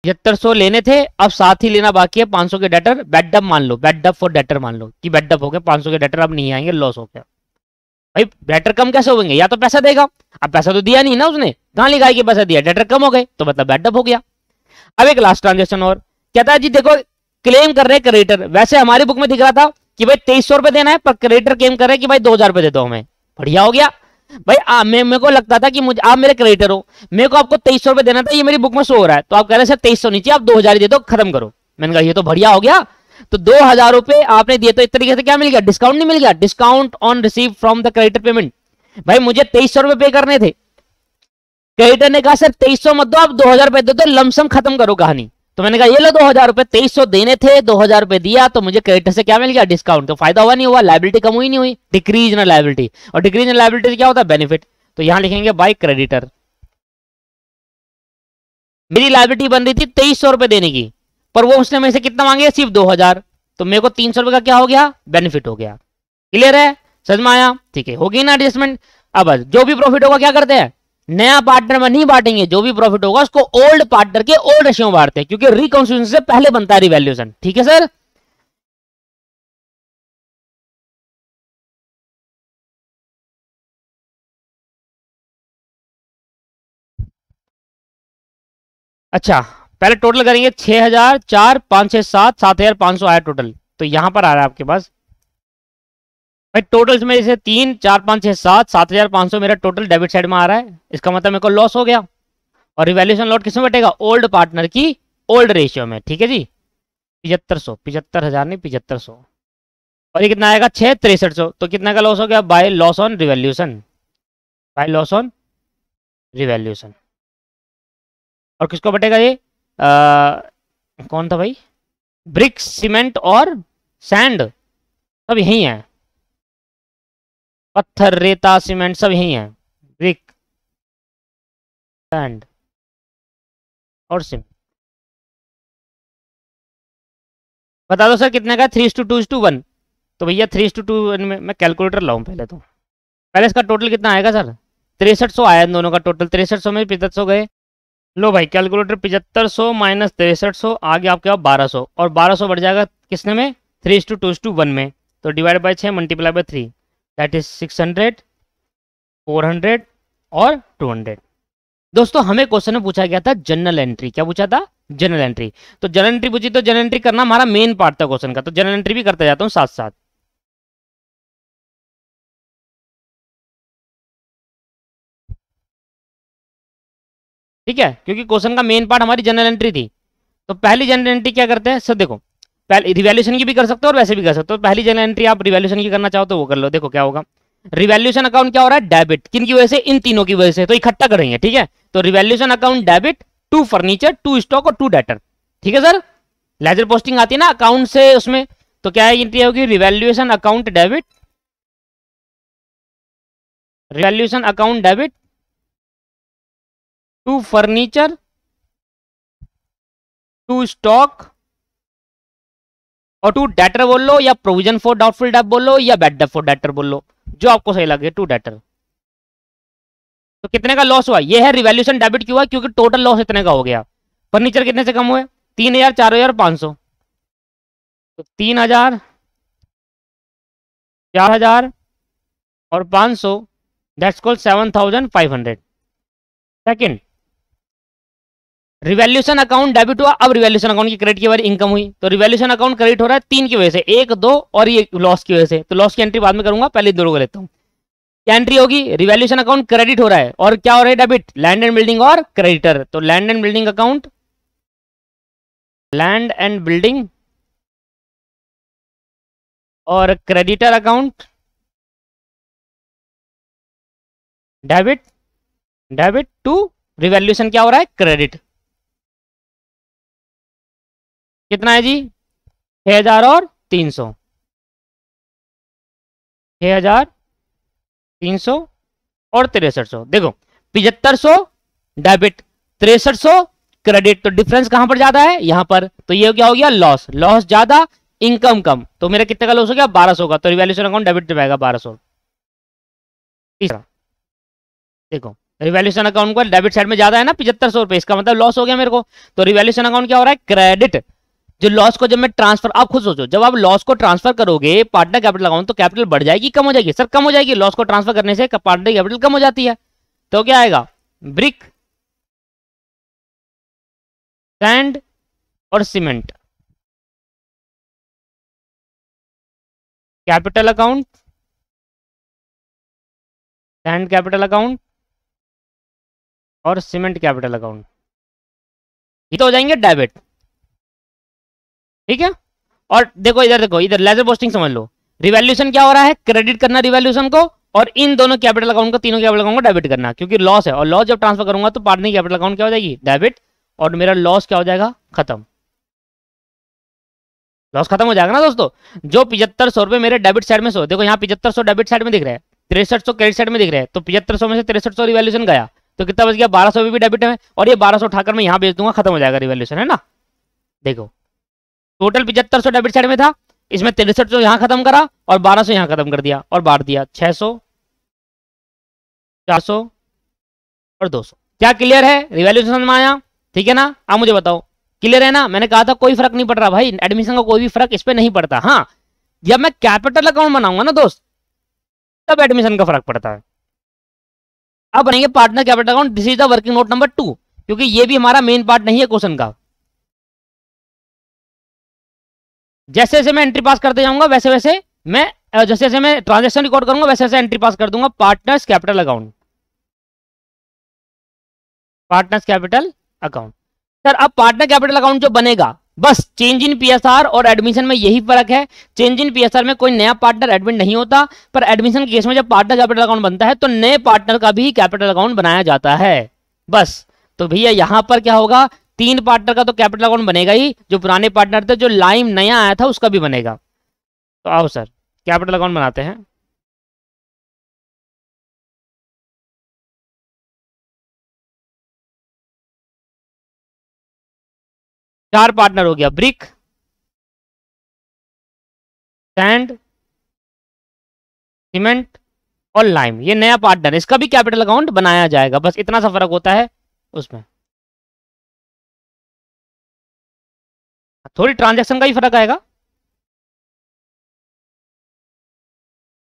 S1: 7,500 लेने थे, अब 7 ही लेना बाकी है, 500 के डेटर। बैड डब मान लो, बैड डब फॉर डेटर मान लो कि बैड डब हो गया, 500 के डेटर अब नहीं आएंगे, लॉस हो गया। भाई डेटर कम कैसे होंगे? या तो पैसा देगा, अब पैसा तो दिया नहीं ना उसने, कहां लिखा है कि पैसा दिया? डेटर कम हो गए, तो मतलब बैड डब हो गया। अब एक लास्ट ट्रांजेक्शन और कहता है जी देखो क्लेम कर रहे हैं क्रेडिटर, वैसे हमारी बुक में दिख रहा था कि भाई 2,300 रुपए देना है, पर क्रेडिटर क्लेम कर रहे हैं कि भाई 2,000 रुपए दे दो हमें। बढ़िया हो गया भाई। मेरे को लगता था कि मुझे, आप मेरे क्रेडिटर हो, मेरे को आपको 2,300 रुपए देना था, ये मेरी बुक में शो हो रहा है, तो आप कह रहे हैं सर 2,300 नीचे, आप 2,000 ही दे दो, खत्म करो। मैंने कहा ये तो बढ़िया हो गया तो 2,000 रुपए आपने दिए, तो इस तरीके से क्या मिल गया, डिस्काउंट नहीं मिल गया, discount on receive from the creditor payment. भाई मुझे 2300 रुपए पे करने थे, क्रेडिटर ने कहा सर 2300 मत दो, आप 2,000 रुपए दे दो, लमसम खत्म करो कहानी। तो मैंने कहा ये लो 2,000 रुपए, 2300 देने थे, 2,000 रुपए दिया, तो मुझे क्रेडिटर से क्या मिल गया, डिस्काउंट। तो फायदा हुआ नहीं हुआ, लायबिलिटी कम हुई नहीं हुई, डिक्रीज इन लायबिलिटी। और डिक्रीज इन लायबिलिटी से क्या होता है, बेनिफिट। तो यहां लिखेंगे बाय क्रेडिटर। मेरी लायबिलिटी बन रही थी 2300 रुपए देने की, पर वो उसने मेरे से कितना मांगे, सिर्फ 2,000। तो मेरे को 300 रुपए का क्या हो गया, बेनिफिट हो गया। क्लियर है, समझ में आया, ठीक है, होगी ना एडजस्टमेंट। अब जो भी प्रॉफिट होगा क्या करते हैं, नया पार्टनर में नहीं बांटेंगे, जो भी प्रॉफिट होगा उसको ओल्ड पार्टनर के ओल्ड रेशियो में बांटते हैं, क्योंकि रिकॉन्स्टिट्यूशन से पहले बनता है रिवैल्यूएशन। ठीक है सर, अच्छा पहले टोटल करेंगे 6,000, 4, 5, 6, 7, 7,500 आया टोटल। तो यहां पर आ रहा है आपके पास भाई टोटल में जैसे 3, 4, 5, 6, 7, 7,500 मेरा टोटल डेबिट साइड में आ रहा है। इसका मतलब मेरे को लॉस हो गया, और रिवैल्यूएशन लॉट किसमें बटेगा, ओल्ड पार्टनर की ओल्ड रेशियो में। ठीक है जी, 7500, 75,000 नहीं 7500, और ये कितना आएगा 6, 6300। तो कितना का लॉस हो गया, by loss on revaluation, by loss on revaluation. और किसको बटेगा ये, कौन था भाई, ब्रिक, सीमेंट और सैंड सब यही है, पत्थर, रेता, सीमेंट सब यही है, ब्रिक, सैंड और सीमेंट। बता दो सर कितने का, 3:2:1। तो भैया 3:2 में मैं कैलकुलेटर लाऊं पहले, तो पहले इसका टोटल कितना आएगा सर, 6300 आया इन दोनों का टोटल, 6300 में 7500 गए। लो भाई कैलकुलेटर, 7500 माइनस 6300 आ गया आपके पास 1200, और 1200 बढ़ जाएगा किसने में, 3:2:1 में। तो divide by 6 multiply by 3, that is 600, 400 और 200। दोस्तों हमें क्वेश्चन में पूछा गया था जनरल एंट्री, क्या पूछा था, जनरल एंट्री। तो जनरल एंट्री पूछी, तो जनरल एंट्री करना हमारा मेन पार्ट था क्वेश्चन का, तो जनरल एंट्री भी करते जाता हूँ साथ साथ। ठीक है, क्योंकि क्वेश्चन का मेन पार्ट हमारी जनरल एंट्री थी। तो पहली जनरल एंट्री क्या करते हैं सर, देखो पहले रिवैल्यूएशन की भी कर सकते हो और वैसे भी कर सकते हो। तो पहली जनरल एंट्री आप रिवैल्यूएशन की करना चाहो तो वो कर लो। देखो क्या होगा, रिवैल्यूएशन अकाउंट क्या हो रहा है, डेबिट, किन की वजह से, इन तीनों की वजह से, तो इकट्ठा करेंगे। ठीक है, तो revaluation account debit to furniture, to stock और टू डेटर। ठीक है सर, लेजर पोस्टिंग आती है ना अकाउंट से उसमें, तो क्या है एंट्री होगी, revaluation account debit, revaluation account debit to furniture, to stock और टू डेटर बोल लो, या प्रोविजन फॉर डाउटफुल डेट बोल लो, या बैड डेट फॉर डेटर बोल लो, जो आपको सही लगे, टू डेटर। तो कितने का लॉस हुआ, ये है रिवैल्यूएशन डेबिट क्यों हुआ, क्योंकि टोटल लॉस इतने का हो गया। फर्नीचर कितने से कम हुए, 3,000, 4,500, तो 3,000, 4,000 और 500, that's called 7,500। Second, revaluation account debit हुआ, अब रिवैल्यूएशन अकाउंट की क्रेडिट की बारी इनकम हुई। तो रिवैल्यूएशन अकाउंट क्रेडिट हो रहा है 3 की वजह से, 1, 2 और ये लॉस की वजह से। तो लॉस की एंट्री बाद में करूंगा, पहले दोनों को लेता हूं। क्या एंट्री होगी, रिवैल्यूएशन अकाउंट क्रेडिट हो रहा है, और क्या हो रहा है, डेबिट, लैंड एंड बिल्डिंग और क्रेडिटर। तो land and building account, land and building और creditor account, debit, debit to revaluation क्या हो रहा है, क्रेडिट। कितना है जी, 6,000 और 300, 6,300 और 6300। देखो 7500 डेबिट, 6300 क्रेडिट, तो डिफरेंस कहां पर ज्यादा है, यहां पर। तो ये क्या हो गया, लॉस, लॉस ज्यादा इनकम कम। तो मेरा कितने का लॉस हो गया, 1200 का। तो रिवैल्यूएशन अकाउंट डेबिट जाएगा 1200। तीसरा देखो, रिवैल्यूएशन अकाउंट को डेबिट साइड में ज्यादा है ना 7500 रुपए, इसका मतलब लॉस हो गया मेरे को। तो रिवैल्यूएशन अकाउंट क्या हो रहा है, क्रेडिट। जो लॉस को जब मैं ट्रांसफर, आप खुद सोचो, जब आप लॉस को ट्रांसफर करोगे पार्टनर कैपिटल अकाउंट, तो कैपिटल बढ़ जाएगी कम हो जाएगी, सर कम हो जाएगी। लॉस को ट्रांसफर करने से पार्टनर कैपिटल कम हो जाती है। तो क्या आएगा, ब्रिक, सैंड और cement, capital account, sand capital account और सीमेंट कैपिटल अकाउंट, ये तो हो जाएंगे डेबिट। ठीक है, और देखो इधर, देखो इधर लेजर पोस्टिंग समझ लो, रिवैल्यूएशन क्या हो रहा है, क्रेडिट करना रिवैल्यूएशन को, और इन दोनों कैपिटल अकाउंट को, तीनों कैपिटल अकाउंट को डेबिट करना, क्योंकि लॉस है, और लॉस जब ट्रांसफर करूंगा तो पार्टनर कैपिटल अकाउंट क्या हो जाएगी, डेबिट, और मेरा लॉस क्या हो जाएगा, खत्म, लॉस खत्म हो जाएगा ना दोस्तों। जो 7500 रुपए मेरे डेबिट साइड में सो, देखो यहाँ 7500 डेबिट साइड में दिख रहा है, 6300 क्रेडिट साइड में दिख रहा है, तो 7500 में से 6300 रिवैल्यूएशन गया, तो कितना बच गया, 1200 भी डेबिट है, और ये 1200 उठाकर मैं यहाँ बेच दूंगा, खत्म हो जाएगा रिवैल्यूएशन, है ना। देखो टोटल 7500 डेबिट साइड में था, इसमें 6300 यहाँ खत्म करा और 1200 यहाँ खत्म कर दिया और बांट दिया, 600, 400 और 200। क्या क्लियर है, रिवैल्यूएशन में आया, ठीक है ना। आप मुझे बताओ क्लियर है ना। मैंने कहा था कोई फर्क नहीं पड़ रहा भाई, एडमिशन का कोई भी फर्क इस पे नहीं पड़ता। हाँ जब मैं कैपिटल अकाउंट बनाऊंगा ना दोस्त, तब एडमिशन का फर्क पड़ता है। अब बनेंगे partner capital account, this is the working note number 2, क्योंकि ये भी हमारा मेन पार्ट नहीं है क्वेश्चन का। जैसे जैसे मैं एंट्री पास करते जाऊंगा वैसे वैसे मैं, जैसे जैसे मैं ट्रांजेक्शन रिकॉर्ड करूंगा वैसे वैसे एंट्री पास कर दूंगा। Partners capital account, partners capital account. Sir अब पार्टनर कैपिटल अकाउंट जो बनेगा, बस चेंज इन पीएसआर और एडमिशन में यही फर्क है। चेंज इन पीएसआर में कोई नया पार्टनर एडमिट नहीं होता, पर एडमिशन के केस में जब पार्टनर कैपिटल अकाउंट बनता है तो नए पार्टनर का भी कैपिटल अकाउंट बनाया जाता है बस। तो भैया यहां पर क्या होगा, 3 पार्टनर का तो कैपिटल अकाउंट बनेगा ही, जो पुराने पार्टनर थे, जो लाइम नया आया था उसका भी बनेगा। तो आओ सर कैपिटल अकाउंट बनाते हैं। चार पार्टनर हो गया, ब्रिक, सैंड, सीमेंट और लाइम, ये नया पार्टनर, इसका भी कैपिटल अकाउंट बनाया जाएगा, बस इतना सा फर्क होता है उसमें। थोड़ी ट्रांजैक्शन का ही फर्क आएगा।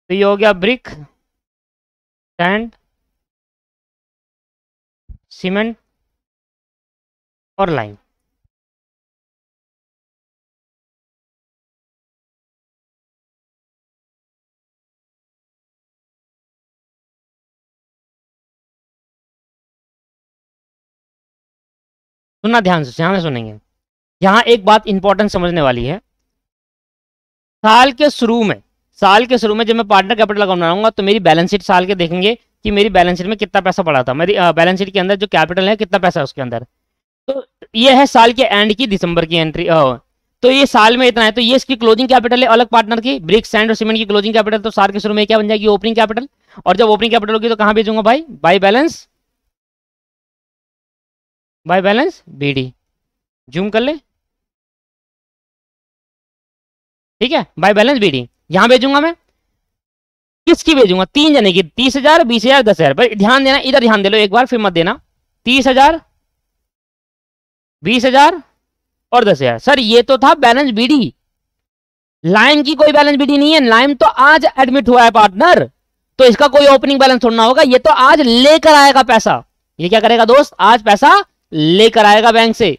S1: तो ये हो गया ब्रिक, सैंड, सीमेंट और लाइम। सुनना ध्यान से सुनेंगे। यहाँ एक बात इंपॉर्टेंट समझने वाली है। साल के शुरू में, साल के शुरू में जब मैं पार्टनर कैपिटल अकाउंट बनाऊंगा तो मेरी बैलेंस शीट साल के देखेंगे कि मेरी बैलेंस शीट में कितना पैसा पड़ा था, मेरी बैलेंस शीट के अंदर जो कैपिटल है कितना पैसा है उसके अंदर। तो ये है साल के एंड की दिसंबर की एंट्री, तो ये साल में इतना है, तो ये इसकी क्लोजिंग कैपिटल है अलग पार्टनर की, ब्रिक, सैंड और सीमेंट की क्लोजिंग कैपिटल। तो साल के शुरू में क्या बन जाएगी, ओपनिंग कैपिटल। और जब ओपनिंग कैपिटल होगी तो कहाँ भेजूंगा भाई, by balance, by balance BD, zoom कर ले, ठीक है, बाय बैलेंस बीडी यहां भेजूंगा मैं। किसकी भेजूंगा, 3 जने की, 30,000, 20,000, 10,000। पर ध्यान देना, इधर ध्यान दे लो एक बार, फिर मत देना। 30,000, 20,000 और 10,000। सर ये तो था बैलेंस बीडी, लाइम की कोई बैलेंस बीडी नहीं है, लाइम तो आज एडमिट हुआ है पार्टनर, तो इसका कोई ओपनिंग बैलेंस छोड़ना होगा। ये तो आज लेकर आएगा पैसा, ये क्या करेगा दोस्त, आज पैसा लेकर आएगा बैंक से।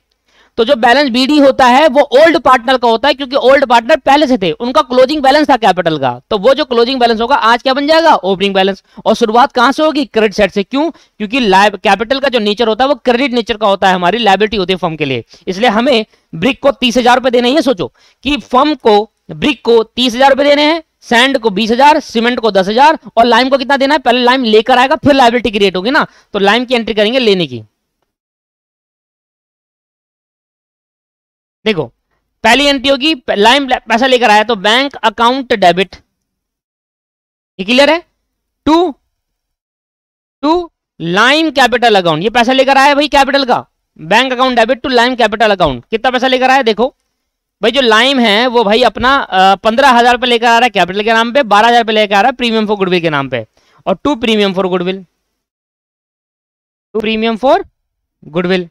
S1: तो जो बैलेंस बीडी होता है वो ओल्ड पार्टनर का होता है, क्योंकि ओल्ड पार्टनर पहले से थे, उनका क्लोजिंग बैलेंस था कैपिटल का, तो वो जो क्लोजिंग बैलेंस होगा आज क्या बन जाएगा, ओपनिंग बैलेंस। और शुरुआत कहां से होगी, क्रेडिट साइड से। क्यों, क्योंकि कैपिटल का जो नेचर होता है वो क्रेडिट नेचर का होता है, हमारी लायबिलिटी होती है फर्म के लिए। इसलिए हमें ब्रिक को 30,000 रुपए देने, ये सोचो कि फर्म को, ब्रिक को 30,000 रुपए देने हैं, सैंड को 20,000, सीमेंट को 10,000 और लाइम को कितना देना है, पहले लाइम लेकर आएगा फिर लायबिलिटी क्रिएट होगी ना, तो लाइम की एंट्री करेंगे लेने की। देखो पहली एंट्री होगी, लाइम पैसा लेकर आया तो बैंक अकाउंट डेबिट, ये क्लियर है। टू लाइम कैपिटल अकाउंट, ये पैसा लेकर आया भाई कैपिटल का, bank account debit to Lime capital account. कितना पैसा लेकर आया, देखो भाई जो लाइम है वो भाई अपना 15,000 रुपए लेकर आ रहा है कैपिटल के नाम पे, 12,000 रुपए लेकर आ रहा है प्रीमियम फॉर गुडविल के नाम पे, और 2 premium for goodwill, 2 premium for goodwill.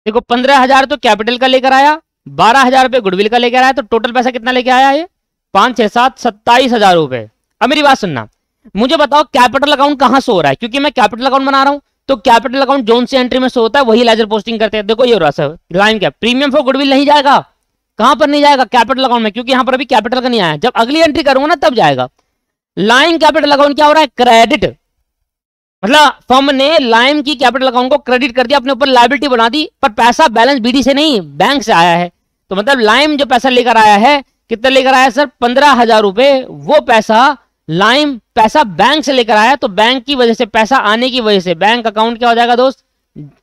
S1: देखो 15,000 तो कैपिटल का लेकर आया, 12,000 रुपए गुडविल का लेकर आया, तो टोटल पैसा कितना लेके आया ये, 5, 6, 7, 27,000 रुपए। अब मेरी बात सुनना, मुझे बताओ कैपिटल अकाउंट कहां सो रहा है, क्योंकि मैं कैपिटल अकाउंट बना रहा हूं, तो कैपिटल अकाउंट जोन से एंट्री में सो होता है वही लेजर पोस्टिंग करते हैं। देखो ये हो रहा है लाइन क्या, प्रीमियम फॉर गुडविल नहीं जाएगा, कहां पर नहीं जाएगा, कैपिटल अकाउंट में, क्योंकि यहां पर अभी कैपिटल का नहीं आया, जब अगली एंट्री करूंगा ना तब जाएगा। लाइन कैपिटल अकाउंट क्या हो रहा है, क्रेडिट, मतलब फर्म ने लाइम की कैपिटल अकाउंट को क्रेडिट कर दिया, अपने ऊपर लायबिलिटी बना दी, पर पैसा बैलेंस बीडी से नहीं बैंक से आया है, तो मतलब लाइम जो पैसा लेकर आया है, कितना लेकर आया सर? 15,000 रुपए। वो पैसा लाइम पैसा बैंक से लेकर आया, तो बैंक की वजह से, पैसा आने की वजह से बैंक अकाउंट क्या हो जाएगा दोस्त?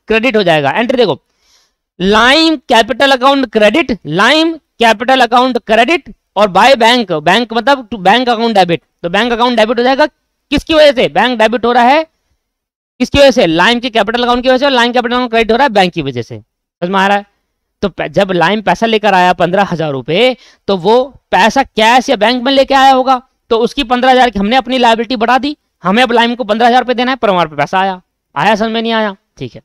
S1: क्रेडिट हो जाएगा। एंट्री देखो, lime capital account credit, lime capital account credit, और बाय बैंक, बैंक मतलब बैंक अकाउंट डेबिट, तो बैंक अकाउंट डेबिट हो जाएगा। किसकी वजह से बैंक डेबिट हो रहा है? किसकी वजह से? लाइम के कैपिटल अकाउंट की वजह से, और लाइम कैपिटल अकाउंट क्रेडिट हो रहा है बैंक की वजह से। समझ में आ रहा है? तो जब लाइम पैसा लेकर आया 15,000 रुपए, तो वो पैसा कैश या बैंक में लेके आया होगा, तो उसकी 15,000 की हमने अपनी लायबिलिटी बढ़ा दी, हमें अब लाइम को 15,000 रुपए देना है, पर हमारे पे पैसा आया। आया समझ में? नहीं आया? ठीक है।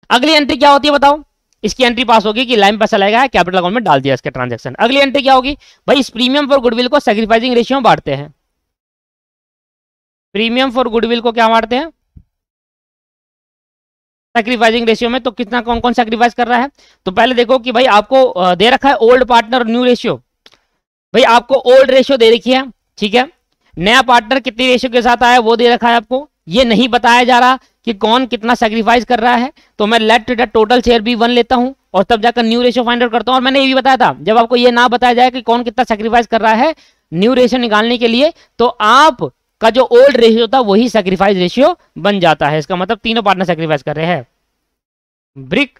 S1: अगली एंट्री क्या होती है बताओ? इसकी एंट्री पास होगी कि लाइम पैसा लगेगा, कैपिटल अकाउंट में डाल दिया इसके ट्रांजैक्शन। अगली एंट्री क्या होगी भाई? इस प्रीमियम फॉर गुडविल को सैक्रिफाइसिंग रेशियो में बांटते हैं। प्रीमियम फॉर गुडविल को क्या बांटते हैं? सैक्रिफाइसिंग रेशियो में। तो कितना, कौन कौन सैक्रिफाइस कर रहा है? तो पहले देखो कि भाई आपको दे रखा है ओल्ड पार्टनर और न्यू रेशियो। भाई आपको ओल्ड रेशियो दे रखी है, ठीक है। नया पार्टनर कितनी रेशियो के साथ आया वो दे रखा है आपको। ये नहीं बताया जा रहा कि कौन कितना सैक्रिफाइस कर रहा है, तो मैं लेट द टोटल शेयर भी 1 लेता हूं और तब जाकर न्यू रेशियो फाइंड आउट करता हूं। और मैंने ये भी बताया था, जब आपको ये ना बताया जाए कि कौन कितना सैक्रिफाइस कर रहा है न्यू रेशियो निकालने के लिए, तो आप का जो ओल्ड रेशियो था वही सैक्रिफाइस रेशियो बन जाता है। इसका मतलब तीनों पार्टनर सैक्रिफाइस कर रहे हैं, ब्रिक,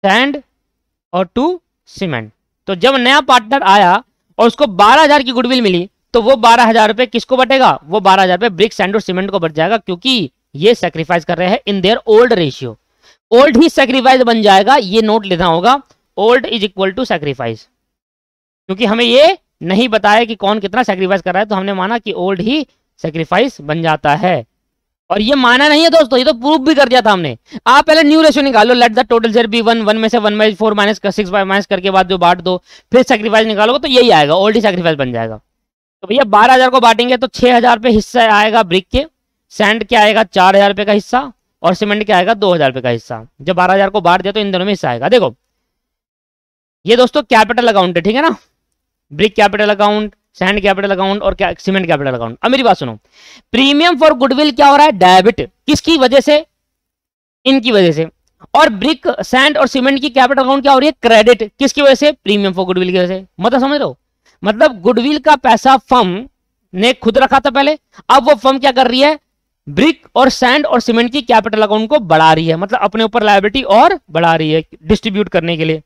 S1: सैंड और 2 सीमेंट। तो जब नया पार्टनर आया और उसको 12,000 की गुडविल मिली, तो वो 12,000 रुपए किसको बटेगा? वो 12,000 रुपए ब्रिक, सैंड और सीमेंट को बच जाएगा, क्योंकि ये सैक्रिफाइस कर रहे हैं in their old ratio. Old ही सैक्रिफाइस बन जाएगा, ये नोट लेना होगा। Old is equal to sacrifice, क्योंकि हमें ये नहीं बताया कि कौन कितना सैक्रिफाइस कर रहा है, तो हमने माना कि ओल्ड ही सैक्रिफाइस बन जाता है। और ये माना नहीं है दोस्तों, ये तो प्रूफ भी कर दिया था हमने। आप पहले न्यू रेशियो निकालो, let the total share be 1, 1 में से 1/4 माइनस 6 माइनस करके बाद जो बांट दो, फिर सैक्रिफाइस निकालोगे तो यही आएगा, ओल्ड ही सैक्रिफाइस बन जाएगा। तो भैया 12,000 को बांटेंगे तो 6,000 रुपए हिस्सा आएगा ब्रिक के, सैंड के आएगा 4,000 रुपए का हिस्सा, और सीमेंट के आएगा 2,000 रुपए का हिस्सा। जब 12,000 को बांट दिया तो इन दोनों में हिस्सा आएगा। देखो ये दोस्तों कैपिटल अकाउंट है, ठीक है ना। Brick capital account, sand capital account और सीमेंट कैपिटल अकाउंट। अब मेरी बात सुनो, प्रीमियम फॉर गुडविल क्या हो रहा है? डेबिट। किसकी वजह से? इनकी वजह से। और ब्रिक, सैंड और सीमेंट की कैपिटल अकाउंट क्या हो रही है? क्रेडिट। किसकी वजह से? प्रीमियम फॉर गुडविल की वजह से। मतलब समझ लो, मतलब गुडविल का पैसा फर्म ने खुद रखा था पहले, अब वो फर्म क्या कर रही है? ब्रिक और सैंड और सीमेंट की कैपिटल अकाउंट को बढ़ा रही है, मतलब अपने ऊपर लायबिलिटी और बढ़ा रही है डिस्ट्रीब्यूट करने के लिए।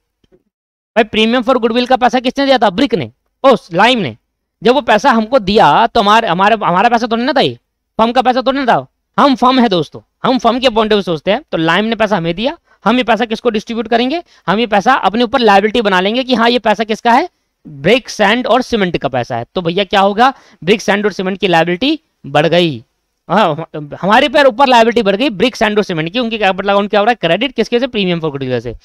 S1: भाई प्रीमियम फॉर गुडविल का पैसा किसने दिया था? ब्रिक ने, ओ लाइम ने। जब वो पैसा हमको दिया तो हमारा पैसा तो नहीं ना था, ये फर्म का पैसा तो नहीं था। हम फर्म है दोस्तों, हम फर्म के पॉइंट ऑफ व्यू सोचते हैं। तो लाइम ने पैसा हमें दिया, हम ये पैसा किसको डिस्ट्रीब्यूट करेंगे? हम ये पैसा अपने ऊपर लायबिलिटी बना लेंगे कि हाँ ये पैसा किसका है? ब्रिक, सैंड और सीमेंट का पैसा है। तो भैया क्या होगा? ब्रिक, सैंड और सीमेंट की लायबिलिटी बढ़ गई। हमारे पैर ऊपर लायबिलिटी बढ़ गई ब्रिक, सैंड और सीमेंट की। उनकी कैपिटल अकाउंट क्या हो रहा है? क्रेडिट। किसके से? प्रीमियम फॉर गुडविल से।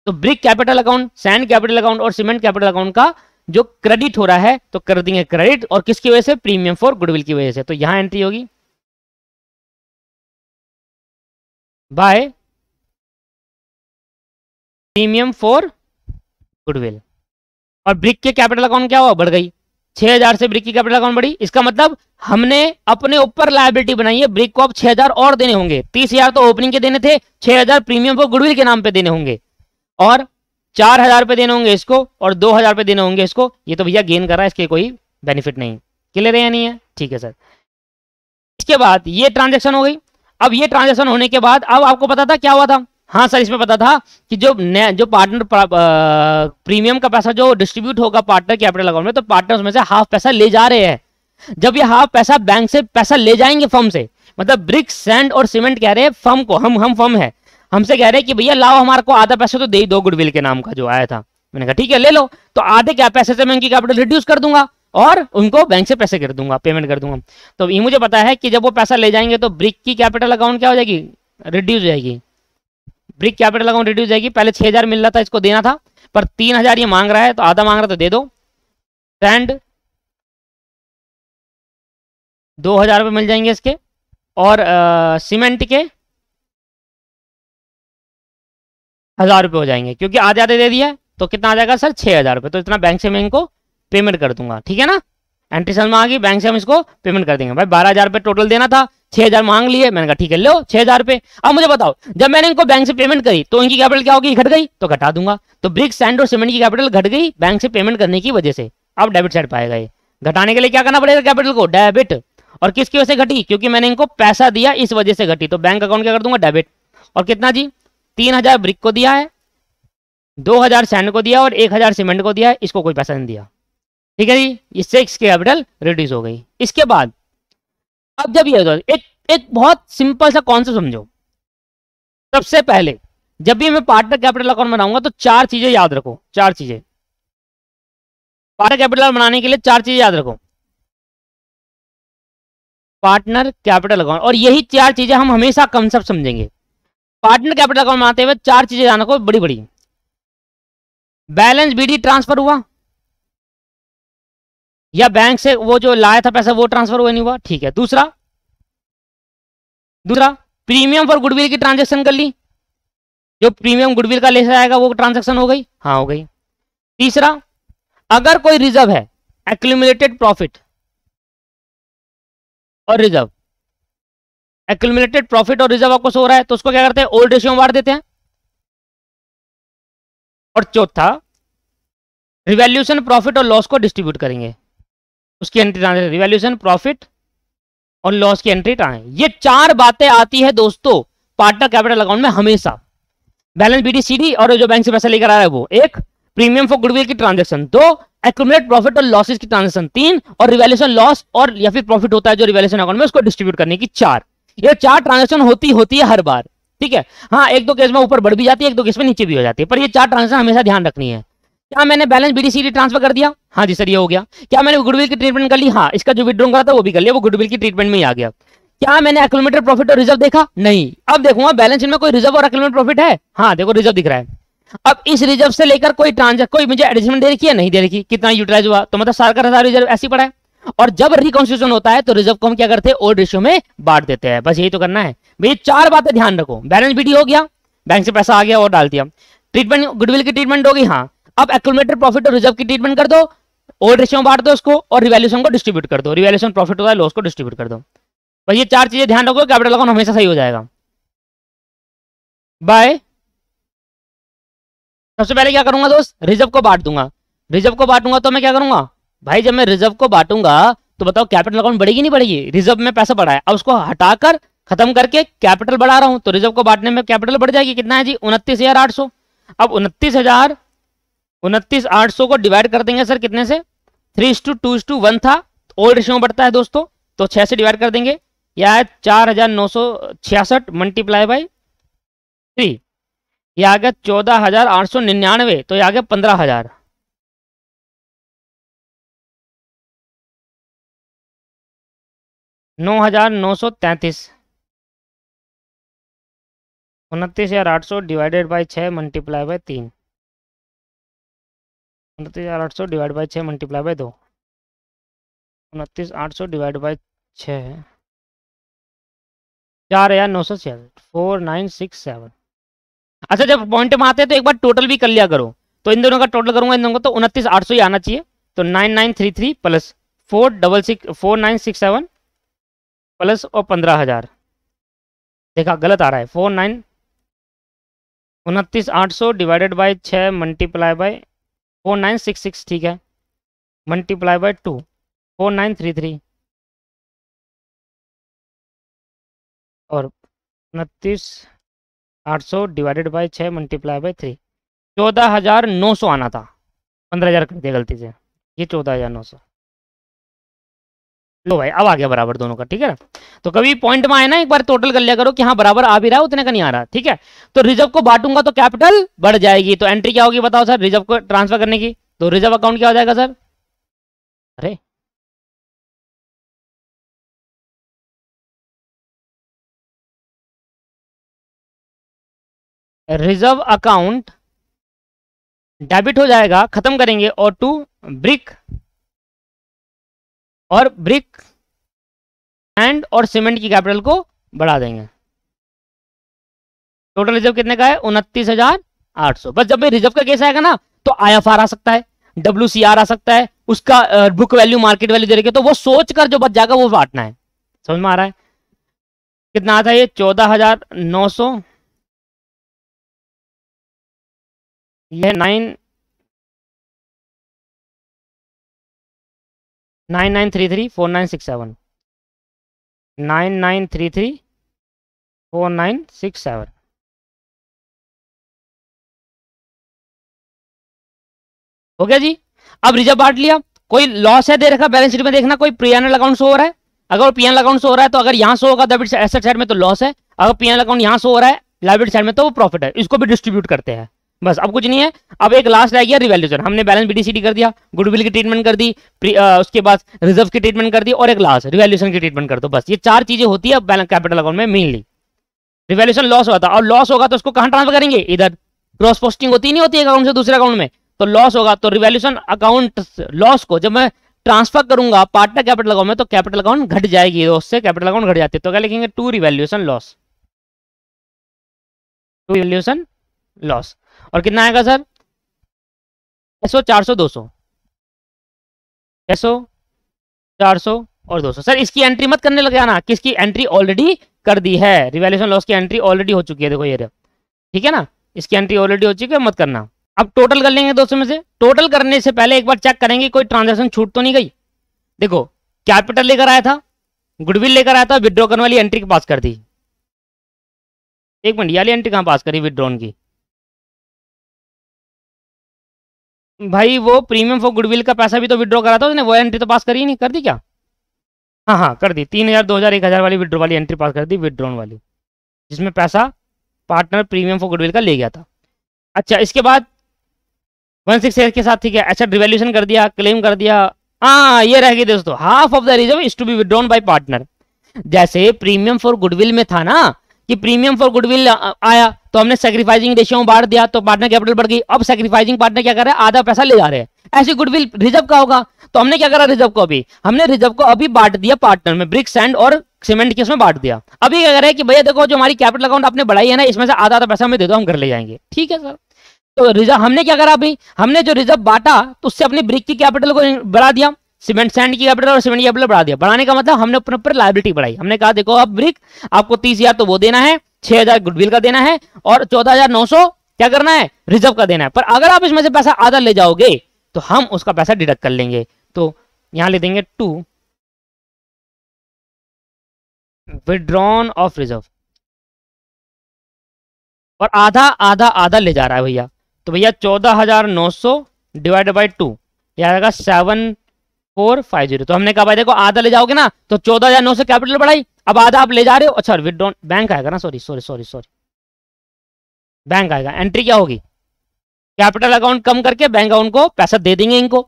S1: तो brick capital account, sand capital account और सीमेंट कैपिटल अकाउंट का जो क्रेडिट हो रहा है तो कर देंगे क्रेडिट, और किसकी वजह से? प्रीमियम फॉर गुडविल की वजह से। तो यहां एंट्री होगी बाय प्रीमियम फॉर गुडविल। और ब्रिक के कैपिटल अकाउंट क्या हुआ? बढ़ गई। 6,000 से ब्रिक की कैपिटल अकाउंट बढ़ी, इसका मतलब हमने अपने ऊपर लायबिलिटी बनाई है। ब्रिक को अब 6,000 और देने होंगे। 30,000 तो ओपनिंग के देने थे, 6,000 प्रीमियम फॉर गुडविल के नाम पे देने होंगे, और 4,000 रुपए देने होंगे इसको, और 2,000 रुपए देने होंगे इसको। ये तो भैया गेन कर रहा है, इसके कोई बेनिफिट नहीं। क्लियर है या नहीं है? ठीक है सर। इसके बाद ये ट्रांजेक्शन हो गई। अब ये ट्रांजेक्शन होने के बाद अब आपको पता था क्या हुआ था? हाँ सर, इसमें पता था कि जो पार्टनर प्रीमियम का पैसा जो डिस्ट्रीब्यूट होगा पार्टनर कैपिटल अकाउंट में, तो पार्टनर उसमें से हाफ पैसा ले जा रहे हैं। जब ये हाफ पैसा बैंक से पैसा ले जाएंगे फर्म से, मतलब ब्रिक, सैंड और सीमेंट कह रहे हैं फर्म को, हम फर्म है, हमसे कह रहे हैं कि भैया लाओ हमारे को आधा पैसा तो दे ही दो गुडविल के नाम का जो आया था। मैंने कहा ठीक है ले लो। तो आधे क्या पैसे से मैं उनकी कैपिटल रिड्यूस कर दूंगा और उनको बैंक से पैसे कर दूंगा, पेमेंट कर दूंगा। तो ये मुझे पता है कि जब वो पैसा ले जाएंगे तो ब्रिक की कैपिटल अकाउंट क्या हो जाएगी? रिड्यूस हो जाएगी। ब्रिक कैपिटल अकाउंट रिड्यूस हो जाएगी। पहले 6,000 मिल रहा था, इसको देना था, पर 3,000 ये मांग रहा है, तो आधा मांग रहा है तो दे दो। सैंड 2,000 रुपये मिल जाएंगे इसके, और सीमेंट के 1,000 रुपये हो जाएंगे, क्योंकि आधे आधे दे दिया तो कितना आ जाएगा सर? 6,000 रुपये। तो इतना बैंक से मैं इनको पेमेंट कर दूंगा, ठीक है ना। एंट्री समझ में आ गई, बैंक से हम इसको पेमेंट कर देंगे। भाई 12,000 रुपए टोटल देना था, 6,000 मांग लिए, मैंने कहा ठीक है लो 6,000 रुपए। अब मुझे बताओ जब मैंने इनको बैंक से पेमेंट करी तो इनकी कैपिटल क्या होगी, घट गई, तो घटा दूंगा। तो ब्रिक सैंड और सीमेंट की कैपिटल घट गई बैंक से पेमेंट करने की वजह से। अब डेबिट साइड पाएगा ये, घटाने के लिए क्या करना पड़ेगा, कैपिटल को डेबिट। और किसकी वजह से घटी, क्योंकि मैंने इनको पैसा दिया इस वजह से घटी। तो बैंक अकाउंट क्या कर दूंगा, डेबिट। और कितना जी, 3,000 ब्रिक को दिया है, 2,000 सैंड को दिया और 1,000 सीमेंट को दिया है, इसको कोई पैसा नहीं दिया। ठीक है जी, इससे इसकी कैपिटल रिड्यूस हो गई। इसके बाद अब जब ये एक बहुत सिंपल सा कॉन्सेप्ट समझो। सबसे पहले जब भी मैं पार्टनर कैपिटल अकाउंट बनाऊंगा तो 4 चीजें याद रखो, 4 चीजें। पार्टनर कैपिटल बनाने के लिए 4 चीजें याद रखो, पार्टनर कैपिटल अकाउंट। और यही 4 चीजें हम हमेशा कंसेप्ट समझेंगे। पार्टनर कैपिटल अकाउंट बनाते हुए 4 चीजें जान रखो बड़ी बड़ी। बैलेंस बीडी ट्रांसफर हुआ, या बैंक से वो जो लाया था पैसा वो ट्रांसफर हुआ नहीं हुआ, ठीक है। दूसरा प्रीमियम फॉर गुडविल की ट्रांजैक्शन कर ली, जो प्रीमियम गुडविल का ले आएगा वो ट्रांजैक्शन हो गई, हाँ हो गई। तीसरा, अगर कोई रिजर्व है, एक्यूमुलेटेड प्रॉफिट और रिजर्व, एक्यूमुलेटेड प्रॉफिट और रिजर्व आपको सो रहा है तो उसको क्या करते हैं, ओल्ड रेशियो में बांट देते हैं। और चौथा, रिवैल्यूएशन प्रॉफिट और लॉस को डिस्ट्रीब्यूट करेंगे, उसकी एंट्री रिवैल्यूएशन प्रॉफिट और लॉस की एंट्री ट्रांसफर। ये 4 बातें आती है दोस्तों पार्टनर कैपिटल अकाउंट में हमेशा। बैलेंस बीडी सीडी और जो बैंक से पैसा लेकर आ रहा है वो, 1 प्रीमियम फॉर गुडविल की ट्रांजैक्शन, 2 एक्यूमुलेट प्रॉफिट और लॉसेस की ट्रांजैक्शन, 3 और रिवैल्यूएशन लॉस और या फिर प्रॉफिट होता है जो रिवैल्यूएशन अकाउंट में उसको डिस्ट्रीब्यूट करने की 4। ये 4 ट्रांजैक्शन होती है हर बार, ठीक है। हाँ, एक दो केस में ऊपर बढ़ भी जाती है, एक दो केस में नीचे भी हो जाती है, पर ये 4 ट्रांजैक्शन हमेशा ध्यान रखनी है। क्या मैंने बैलेंस बीडी सीडी ट्रांसफर कर दिया, हाँ जी सर ये हो गया। क्या मैंने गुडविल की ट्रीटमेंट कर ली, हाँ इसका जो विड्रॉ करा था वो भी कर लिया, वो गुडविल की ट्रीटमेंट में ही आ गया। क्या मैंने एक्यूमुलेटेड प्रॉफिट और रिजर्व देखा, नहीं। अब देखूंगा बैलेंस शीट में कोई रिजर्व और एक्यूमुलेटेड प्रॉफिट है, हाँ देखो रिजर्व दिख रहा है। अब इस रिजर्व से लेकर कोई मुझे एडजस्टमेंट दे रखी है, नहीं दे रखी, कितना यूटिलाइज हुआ, तो मतलब सारा का सारा रिजर्व ऐसे पड़ा है। और जब रिकॉन्स्टिट्यूशन होता है तो रिजर्व को हम क्या करते हैं, ओल्ड रेशियो में बांट देते हैं। बस यही तो करना है भाई, 4 बातें ध्यान रखो। बैलेंस बीडी हो गया, बैंक से पैसा आ गया और डाल दिया। ट्रीटमेंट गुडविल की ट्रीटमेंट होगी, हाँ। अब एक्यूमुलेटेड प्रॉफिट और रिजर्व की ट्रीटमेंट कर दो, ओल्ड रेशियो में बांट दो उसको, और रिवैल्यूएशन को डिस्ट्रीब्यूट कर दो। रिवैल्यूएशन प्रॉफिट होता है, लॉस को डिस्ट्रीब्यूट कर दो। बस ये 4 चीजें ध्यान रखो, कैपिटल अकाउंट हमेशा सही हो जाएगा। बाय। सबसे पहले क्या करूंगा दोस्त, रिजर्व को बांट दूंगा। रिजर्व को बांटूंगा तो मैं क्या करूंगा भाई, जब मैं रिजर्व को बांटूंगा तो बताओ कैपिटल अकाउंट बढ़ेगी नहीं बढ़ेगी, रिजर्व में पैसा बढ़ा है, अब उसको हटाकर खत्म करके कैपिटल बढ़ा रहा हूं तो रिजर्व को बांटने में कैपिटल बढ़ जाएगी। कितना है जी, 29,800। अब 29,800 को डिवाइड कर देंगे सर कितने से, 3:2:1 था, ओल्ड रेशियो में बढ़ता है दोस्तों, तो 6 से डिवाइड कर देंगे, यह है 4,966 मल्टीप्लाई बाई 3, यह आ गया 14,899, तो यह आ गया 15,000। $9,933, 29,800 divided by 6 multiply by 3, 29,800 divide by 6 multiply by 2, 29,800 divide by 6, 4,966, 4,967। अच्छा जब पॉइंट में आते हैं तो एक बार टोटल भी कर लिया करो, तो इन दोनों का टोटल करूंगा, इन दोनों का तो 29,800 ही आना चाहिए। तो 9,933 प्लस 4,967 प्लस और 15,000, देखा गलत आ रहा है। 29,800 डिवाइडेड बाई 6 मल्टीप्लाई बाई 4,966, ठीक है, मल्टीप्लाई बाई 2, 4,933, और 29,800 डिवाइडेड बाई 6 मल्टीप्लाई बाई 3, 14,900 आना था, 15,000 कर दिया गलती से, ये 14,900। लो भाई अब आ गया बराबर दोनों का, ठीक है ना। तो कभी पॉइंट में आए ना एक बार टोटल कर लिया करो कि हाँ बराबर आ भी रहा है, उतने का नहीं आ रहा, ठीक है। तो रिजर्व को बांटूंगा तो कैपिटल बढ़ जाएगी, तो एंट्री क्या होगी बताओ सर, रिजर्व को ट्रांसफर करने की, तो रिजर्व अकाउंट क्या हो जाएगा सर, अरे रिजर्व अकाउंट डेबिट हो जाएगा, खत्म करेंगे, और टू ब्रिक एंड और सीमेंट की कैपिटल को बढ़ा देंगे। टोटल रिजर्व कितने का है, 29,800। बस जब भी रिजर्व का केस आएगा ना तो IFR आ सकता है, WCR आ सकता है, उसका बुक वैल्यू मार्केट वैल्यू दे रखे, तो वो सोच कर जो बच जाएगा वो बांटना है। समझ में आ रहा है? कितना आता है ये? 14,900, ये 9933 4967, 9933 4967। हो गया जी। अब रिजर्व बांट लिया, कोई लॉस है दे रखा बैलेंस शीट में, देखना कोई पीएनएल अकाउंट शो हो रहा है। अगर पीएनएल अकाउंट शो हो रहा है तो अगर यहां शो होगा डेबिट एसेट साइड में तो लॉस है, अगर पीएनएल अकाउंट यहां शो हो रहा है लायबिलिटी साइड में तो वो प्रॉफिट है। इसको भी डिस्ट्रीब्यूट करते हैं, बस अब कुछ नहीं है। अब एक लास्ट रह गया रिवैल्यूएशन। हमने बैलेंस बीडीसीडी कर दिया, गुडविल की ट्रीटमेंट कर दी, उसके बाद रिजर्व की ट्रीटमेंट कर दी, और एक लास्ट रिवैल्यूएशन की ट्रीटमेंट कर दो। बस ये चार चीजें होती है बैलेंस कैपिटल अकाउंट में मेनली। रिवैल्यूएशन लॉस होता है, और लॉस होगा तो उसको कहां ट्रांसफर करेंगे? इधर क्रॉस पोस्टिंग होती नहीं होती है अकाउंट से दूसरे अकाउंट में, तो लॉस होगा तो रिवैल्यूएशन अकाउंट लॉस को जब मैं ट्रांसफर करूंगा पार्टनर कैपिटल अकाउंट में तो कैपिटल अकाउंट घट जाएगी, उससे कैपिटल अकाउंट घट जाती है। तो क्या लिखेंगे? To revaluation loss, to revaluation loss. और कितना आएगा सर? 600 400 200, 600 400 और 200। सर इसकी एंट्री मत करने लगे ना, किसकी एंट्री ऑलरेडी कर दी है, रिवैल्यूएशन लॉस की एंट्री ऑलरेडी हो चुकी है। देखो ये ठीक है ना, इसकी एंट्री ऑलरेडी हो चुकी है, मत करना। अब टोटल कर लेंगे दोस्तों में से। टोटल करने से पहले एक बार चेक करेंगे कोई ट्रांजैक्शन छूट तो नहीं गई। देखो कैपिटल लेकर आया था, गुडविल लेकर आया था, विड्रॉ करने वाली एंट्री पास कर दी। एक मिनट, वाली एंट्री कहां पास करी विड्रॉन की? भाई वो प्रीमियम फॉर गुडविल का पैसा भी तो विड्रॉ करा था उसने, वो एंट्री तो पास करी नहीं, कर दी क्या? हाँ हाँ कर दी, 3,000 2,000 1,000 वाली विड्रॉ वाली एंट्री पास कर दी, विड्रॉन वाली, जिसमें पैसा पार्टनर प्रीमियम फॉर गुडविल का ले गया था। अच्छा इसके बाद 168 के साथ ठीक है। अच्छा रिवैल्यूएशन कर दिया, क्लेम कर दिया। हाँ ये रह गई दोस्तों, half of the reserve is to be withdrawn by partner. जैसे प्रीमियम फॉर गुडविल में था ना कि प्रीमियम फॉर गुडविल आया तो हमने सैक्रिफाइसिंग रेशियो में बांट दिया तो पार्टनर कैपिटल बढ़ गई। अब सैक्रिफाइसिंग पार्टनर क्या कर रहा है? आधा पैसा ले जा रहे हैं। ऐसे गुडविल रिजर्व का होगा तो हमने क्या करा? रिजर्व को अभी हमने रिजर्व को अभी बांट दिया पार्टनर में, ब्रिक सैंड और सीमेंट के उसमें बांट दिया। अभी क्या कर रहे हैं कि भैया देखो जो हमारी कैपिटल अकाउंट आपने बढ़ाई है ना, इसमें से आधा आधा पैसा हमें दे दो, हम घर ले जाएंगे। ठीक है सर। तो रिजर्व हमने क्या करा? अभी हमने जो रिजर्व बांटा तो उससे अपनी ब्रिक की कैपिटल को बढ़ा दिया, सीमेंट सैंड की कैपिटल और सीमेंट की कैपिटल बढ़ा दिया। बढ़ाने का मतलब हमने अपने ऊपर लायबिलिटी बढ़ाई। हमने कहा देखो अब ब्रिक आपको 30,000 तो वो देना है, 6,000 गुडविल का देना है और 14,900 क्या करना है? रिजर्व का देना है। पर अगर आप इसमें से पैसा आधा ले जाओगे तो हम उसका पैसा डिडक्ट कर लेंगे। तो यहां ले देंगे टू विड्रॉन ऑफ रिजर्व, और आधा आधा आधा ले जा रहा है भैया। तो भैया 14,900 डिवाइड बाई 2 यह आएगा 7450। तो हमने कहा भाई देखो आधा ले जाओगे ना तो 14,900 कैपिटल बढ़ाई, अब आधा आप ले जा रहे हो। अच्छा विड्रॉन बैंक आएगा ना, sorry sorry sorry sorry, bank आएगा। एंट्री क्या होगी? कैपिटल अकाउंट कम करके बैंक अकाउंट को पैसा दे देंगे इनको।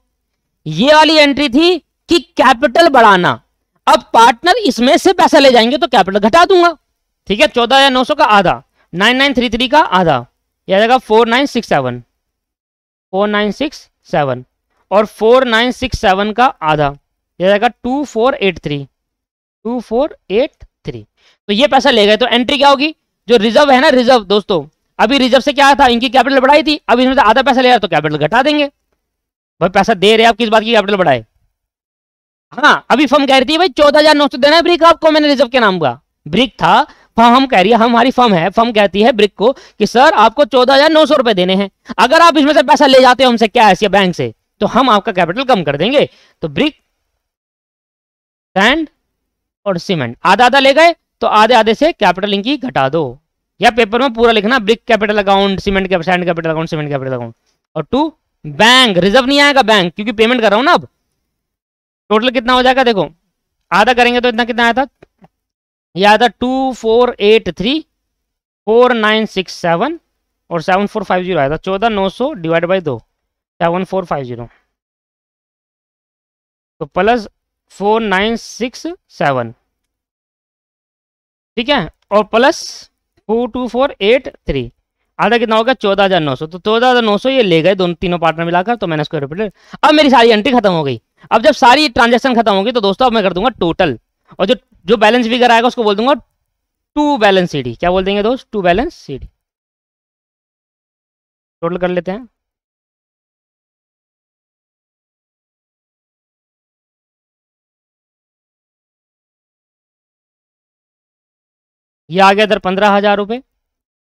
S1: ये वाली एंट्री थी कि कैपिटल बढ़ाना। अब पार्टनर इसमें से पैसा ले जाएंगे तो कैपिटल घटा दूंगा। ठीक है, 14,900 का आधा, 9933 का आधा, यह जाएगा 4967, 4967 और 4967 का आधा, यह जाएगा 2483, 2483। तो ये पैसा ले गए। तो एंट्री क्या होगी? जो रिजर्व है ना, रिजर्व दोस्तों अभी रिजर्व से क्या था? इनकी कैपिटल बढ़ाई थी, अब इसमें से आधा पैसा ले रहा तो कैपिटल घटा देंगे। भाई पैसा दे रहे आप किस बात की कैपिटल बढ़ाए? हाँ अभी फर्म कह रही थी भाई 14,900 देना है ब्रिक आपको, मैंने रिजर्व के नाम का ब्रिक था। हम कह रही है, हमारी फर्म है, फर्म कहती है ब्रिक को कि सर आपको 14,900 रुपए देने हैं, अगर आप इसमें से पैसा ले जाते हो हमसे क्या है बैंक से तो हम आपका कैपिटल कम कर देंगे। तो ब्रिक सैंड और सीमेंट आधा आधा ले गए तो आधे आधे से कैपिटल इनकी घटा दो, या पेपर में पूरा लिखना brick capital account, cement sand capital account, cement capital account. और टू बैंक, रिजर्व नहीं आएगा बैंक क्योंकि पेमेंट कर रहा हूं ना। अब टोटल कितना हो जाएगा? देखो आधा करेंगे तो इतना कितना आया था? यह आया था 2483, 4967 और 7450 आया था। 14,900 डिवाइड बाई 2 7450, तो प्लस 4967, ठीक है, और प्लस 42483, आधा कितना होगा? 14,900। तो 14,900 ये ले गए दोनों तीनों पार्टनर मिलाकर, तो मैंने इसको रिपीटेड। अब मेरी सारी एंट्री खत्म हो गई। अब जब सारी ट्रांजैक्शन खत्म होगी तो दोस्तों अब मैं कर दूंगा टोटल, और जो जो बैलेंस फिगर आएगा उसको बोल दूंगा टू बैलेंस सीडी। क्या बोल देंगे दोस्त? To balance CD. टोटल कर लेते हैं। ये आ गया इधर 15,000 रुपए,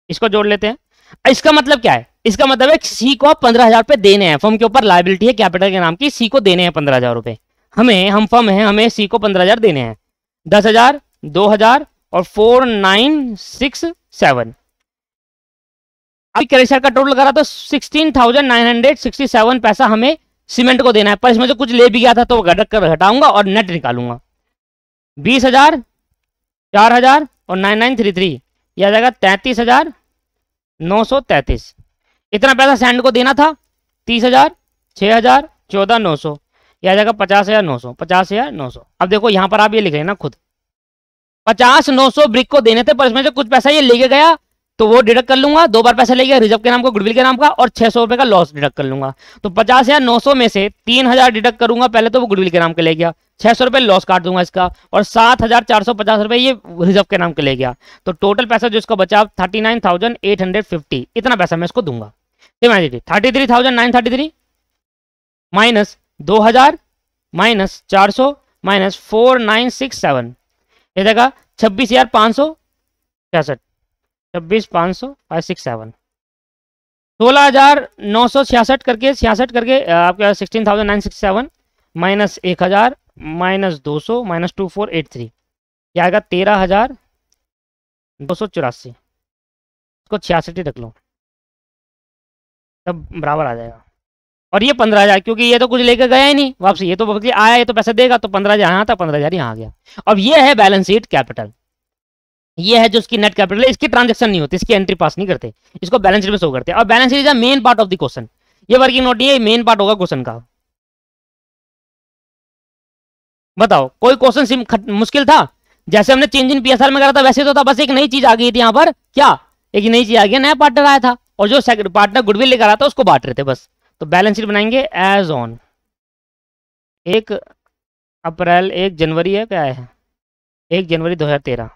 S1: इसको जोड़ लेते हैं। इसका मतलब क्या है, इसका मतलब है सी को 15,000 रुपए देने हैं, फर्म के ऊपर लायबिलिटी है कैपिटल के नाम की, सी को देने हैं 15,000 रुपए, हम फर्म है, हमें सी को 15,000 देने हैं। 10,000, 2,000 और 4,967। अभी क्रेडिट का टोटल करा तो 16,967 पैसा हमें सीमेंट को देना है, पर इसमें से कुछ ले भी गया था तो घटाऊंगा और नेट निकालूंगा। 20,000, 4,000 और 9,933, यह आ जाएगा 33,933। इतना पैसा सैंड को देना था। 30,000, 6,000, 14,900, यह आ जाएगा 50,900, 50,900। अब देखो यहाँ पर आप ये लिख रहे हैं ना खुद, 50,900 ब्रिक को देने थे, पर इसमें से कुछ पैसा ये लेके गया तो वो डिडक्ट कर लूंगा, 2 बार पैसा ले गया रिजर्व के नाम को, गुडविल के नाम का, और 600 रुपए का लॉस डिडक्ट कर लूंगा। तो 50,900 में से 3,000 डिडक्ट करूंगा पहले, तो वो गुडविल के नाम के ले गया, 600 रुपए लॉस काट दूंगा इसका, और 7,450 रुपए ये रिजर्व के नाम के ले गया। तो टोटल पैसा जो इसका बचा 39,850, इतना पैसा मैं इसको दूंगा। 33,933 माइनस 2,000 माइनस 400 माइनस 4,967, ये जगह 26,566, 26,567, 16,966 करके 66 करके आपका 16,967 माइनस 1,000 माइनस 200 माइनस 2483, क्या आएगा 13,284। इसको 66 ही रख लो, तब बराबर आ जाएगा। और ये 15,000, क्योंकि ये तो कुछ लेकर गया ही नहीं वापसी, ये तो आया, ये तो पैसा देगा, तो 15,000 यहाँ था, 15,000 यहाँ आ गया। अब ये है बैलेंस शीट कैपिटल, ये है जो इसकी नेट कैपिटल है, इसकी ट्रांजैक्शन नहीं होती, इसकी एंट्री पास नहीं करते, इसको बैलेंस शीट में शो करते हैं। और balance sheet is the main part of the question, ये वर्किंग नोट नहीं है, मेन पार्ट होगा क्वेश्चन का। बताओ कोई क्वेश्चन मुश्किल था? जैसे हमने चेंज इन पीएसआर में करा था वैसे तो था, बस एक नई चीज आ गई थी यहाँ पर, क्या एक नई चीज आ गई, नया पार्टनर आया था, और जो पार्टनर गुडविल लेकर आया था उसको बांट रहे थे बस। तो बैलेंस शीट बनाएंगे एज ऑन 1 अप्रैल 1 जनवरी है, क्या है 1 जनवरी 2013।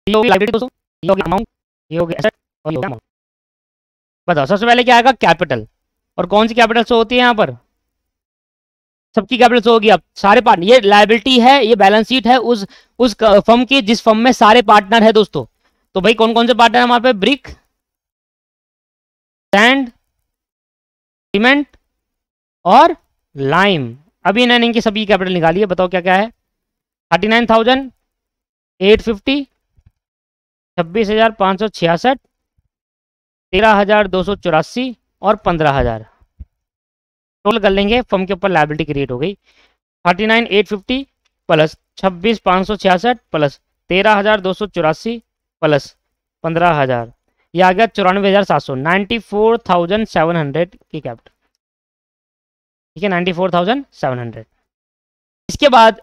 S1: ये होगी लायबिलिटी दोस्तों, ये होगी अमाउंट, ये होगी एसेट और ये होगी अमाउंट। बताओ सबसे पहले क्या आएगा, कैपिटल। और कौन सी कैपिटल शो होती है यहाँ पर? सबकी कैपिटल शो होगी। अब सारे पार्टनर, ये लायबिलिटी है, ये बैलेंस शीट है उस फर्म की जिस फर्म में सारे पार्टनर है दोस्तों। तो भाई कौन कौन से पार्टनर है हमारे पे? ब्रिक, सैंड, सीमेंट और लाइम। अभी इन्होंने इनकी सभी कैपिटल निकाली है, बताओ क्या क्या है? 39,850, 26,566, 13,284 और 15,000। टोटल कर लेंगे, फर्म के ऊपर लायबिलिटी क्रिएट हो गई। 39,850 प्लस 26,566 प्लस 13,284 प्लस 15,000, ये आ गया 94,700, 94,700 की कैपिटल। ठीक है 94,700। इसके बाद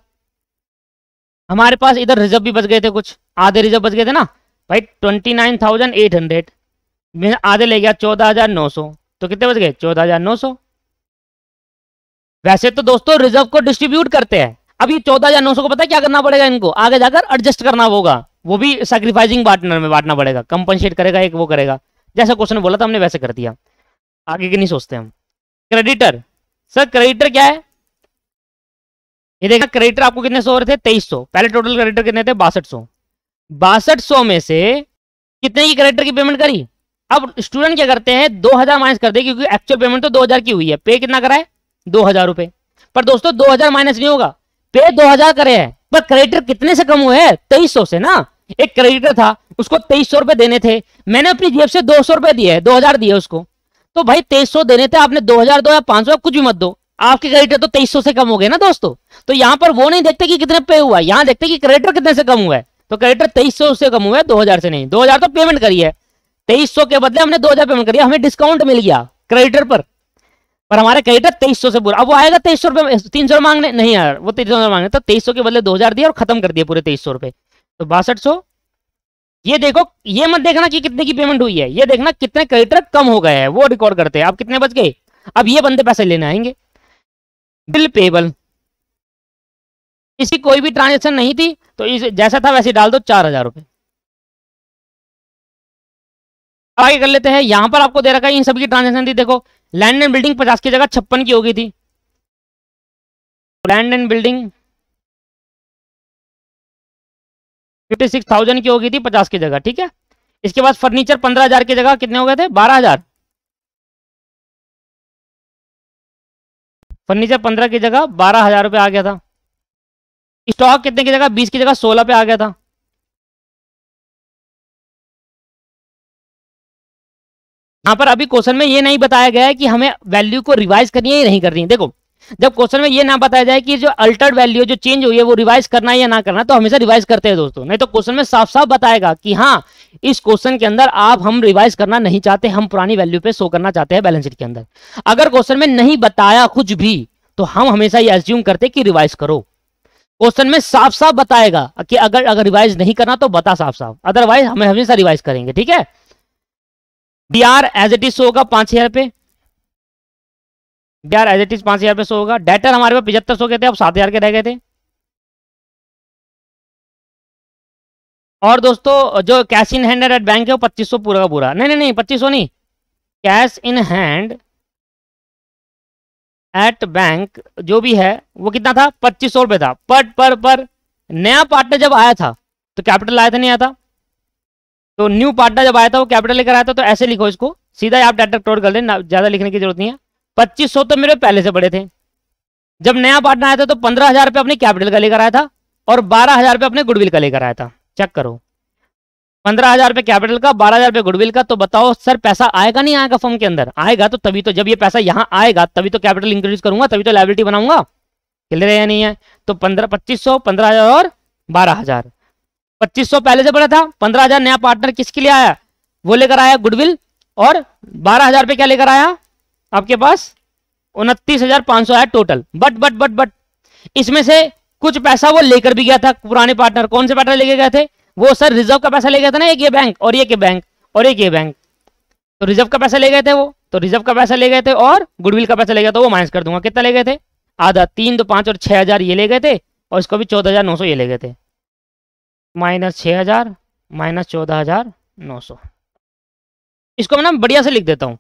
S1: हमारे पास इधर रिजर्व भी बच गए थे, कुछ आधे रिजर्व बच गए थे ना भाई। 29,800 में आधे ले गया 14,900, तो कितने बच गए? 14,900। वैसे तो दोस्तों रिजर्व को डिस्ट्रीब्यूट करते हैं, अब ये 14,900 को पता है क्या करना पड़ेगा? इनको आगे जाकर एडजस्ट करना होगा, वो भी सैक्रिफाइसिंग पार्टनर में बांटना पड़ेगा, कंपनसेट करेगा एक, वो करेगा। जैसा क्वेश्चन बोला था हमने वैसे कर दिया, आगे की नहीं सोचते हम। क्रेडिटर, सर क्रेडिटर क्या है? ये देखा क्रेडिटर आपको कितने सौ हो रहे थे? 2300। पहले टोटल क्रेडिटर कितने थे? 6200। 6200 में से कितने की क्रेडिटर की पेमेंट करी? अब स्टूडेंट क्या करते हैं, 2,000 माइनस कर दे, क्योंकि एक्चुअल पेमेंट तो 2,000 की हुई है, पे कितना करा है? 2,000 रुपए। पर दोस्तों 2,000 माइनस नहीं होगा, पे 2,000 करे हैं, पर क्रेडिटर कितने से कम हुए हैं? 2300 से ना। एक क्रेडिटर था, उसको 2300 रुपए देने थे, मैंने अपनी जेब से 200 रुपए दिए, 2,000 दिए उसको, तो भाई 2300 देने थे, आपने 2,000 दो या 500, कुछ भी मत दो, आपके क्रेडिटर तो 2300 से कम हो गए ना दोस्तों। तो यहाँ पर वो नहीं देखते कि कितने पे हुआ, यहाँ देखते कि क्रेडिटर कितने से कम हुआ है। तो क्रेडिटर 2300 से कम हुआ है, 2,000 से नहीं। 2,000 तो पेमेंट करी है, 2300 के बदले हमने 2,000 पेमेंट करी, हमें डिस्काउंट मिल गया क्रेडिटर पर हमारे क्रेडिटर 2300 से पूरा। अब वो आएगा 2300 रुपए, 300 मांगने नहीं यार, वो 300 मांगने, तो 2300 के बदले 2,000 दिया और खत्म कर दिया पूरे 2300 रुपए, तो 6200। ये देखो, ये मत देखना कि कितने की पेमेंट हुई है, ये देखना कितने क्रेडिटर कम हो गए हैं, वो रिकॉर्ड करते हैं। अब कितने बच गए? अब ये बंदे पैसे लेने आएंगे। बिल पेबल, इसकी कोई भी ट्रांजेक्शन नहीं थी, तो इस जैसा था वैसे डाल दो 4,000 रुपए। आगे कर लेते हैं, यहां पर आपको दे रखा है इन सभी की ट्रांजेक्शन थी। देखो लैंड एंड बिल्डिंग 50 की जगह 56 की हो गई थी। लैंड एंड बिल्डिंग 56,000 की हो गई थी 50 की जगह, ठीक है। इसके बाद फर्नीचर 15,000 की जगह कितने हो गए थे, 12,000। फर्नीचर 15 की जगह 12,000 रुपए आ गया था। स्टॉक कितने की जगह, 20 की जगह 16 पे आ गया था। यहां पर अभी क्वेश्चन में ये नहीं बताया गया है कि हमें वैल्यू को रिवाइज करनी है या नहीं करनी है। देखो जब क्वेश्चन में ये ना बताया जाए कि जो अल्टर्ड वैल्यू जो चेंज हुई है वो रिवाइज करना है या ना करना, तो हमेशा रिवाइज करते हैं दोस्तों। नहीं तो क्वेश्चन में साफ साफ बताएगा कि हाँ इस क्वेश्चन के अंदर आप हम रिवाइज करना नहीं चाहते, हम पुरानी वैल्यू पे शो करना चाहते हैं बैलेंस शीट के अंदर। अगर क्वेश्चन में नहीं बताया कुछ भी तो हम हमेशा ये एज्यूम करते कि रिवाइज करो। क्वेश्चन में साफ साफ बताएगा कि अगर रिवाइज नहीं करना तो बता साफ साफ, अदरवाइज हम हमेशा रिवाइज करेंगे, ठीक है। DR as it is show होगा 5,000 पे, डीआर एज इट इज 5,000 पे शो होगा। डेटर हमारे पास 7500 के थे, अब 7,000 के रह गए थे। और दोस्तों जो cash in hand at bank है वो 2500 पूरा का पूरा, नहीं नहीं नहीं 2500 नहीं, cash in hand at bank जो भी है वो कितना था, 2500 रुपए था। पर नया पार्टनर जब आया था तो कैपिटल आया था नहीं आया था, तो न्यू पार्टनर जब आया था वो कैपिटल लेकर आया था। तो ऐसे लिखो इसको, सीधा आप डाटा टोट कर दें, ज्यादा लिखने की जरूरत नहीं है। 2500 तो मेरे पहले से बड़े थे। जब नया पार्टनर आया था तो 15,000 रुपये अपने कैपिटल का लेकर आया था और 12,000 रुपये अपने गुडविल का लेकर आया था। चेक करो, 15,000 रुपये कैपिटल का, 12,000 रुपये गुडविल का। तो बताओ सर पैसा आएगा नहीं आएगा फर्म के अंदर, आएगा। तो तभी तो जब ये पैसा यहाँ आएगा तभी तो कैपिटल इंक्रीज करूंगा, तभी तो लायबिलिटी बनाऊंगा। क्लियर है या नहीं है। तो 2500, 15,000 और 12,000। 2500 पहले से बड़ा था, 15,000 नया पार्टनर किसके लिए आया, वो लेकर आया गुडविल, और 12,000 रुपये क्या लेकर आया आपके पास, 29,500 आया टोटल। बट इसमें से कुछ पैसा वो लेकर भी गया था पुराने पार्टनर। कौन से पार्टनर लेके गए थे, वो सर रिजर्व का पैसा ले गया था ना, एक ये बैंक और एक ये बैंक और एक ये बैंक। तो रिजर्व का पैसा ले गए थे वो, तो रिजर्व का पैसा ले गए थे और गुडविल का पैसा ले गया, तो वो माइनस कर दूंगा। कितना ले गए थे, आधा, 3 2 5 और 6,000 ये ले गए थे, और इसको भी 14,900 ये ले गए थे। -6,000 -14,900। इसको मैं ना बढ़िया से लिख देता हूँ,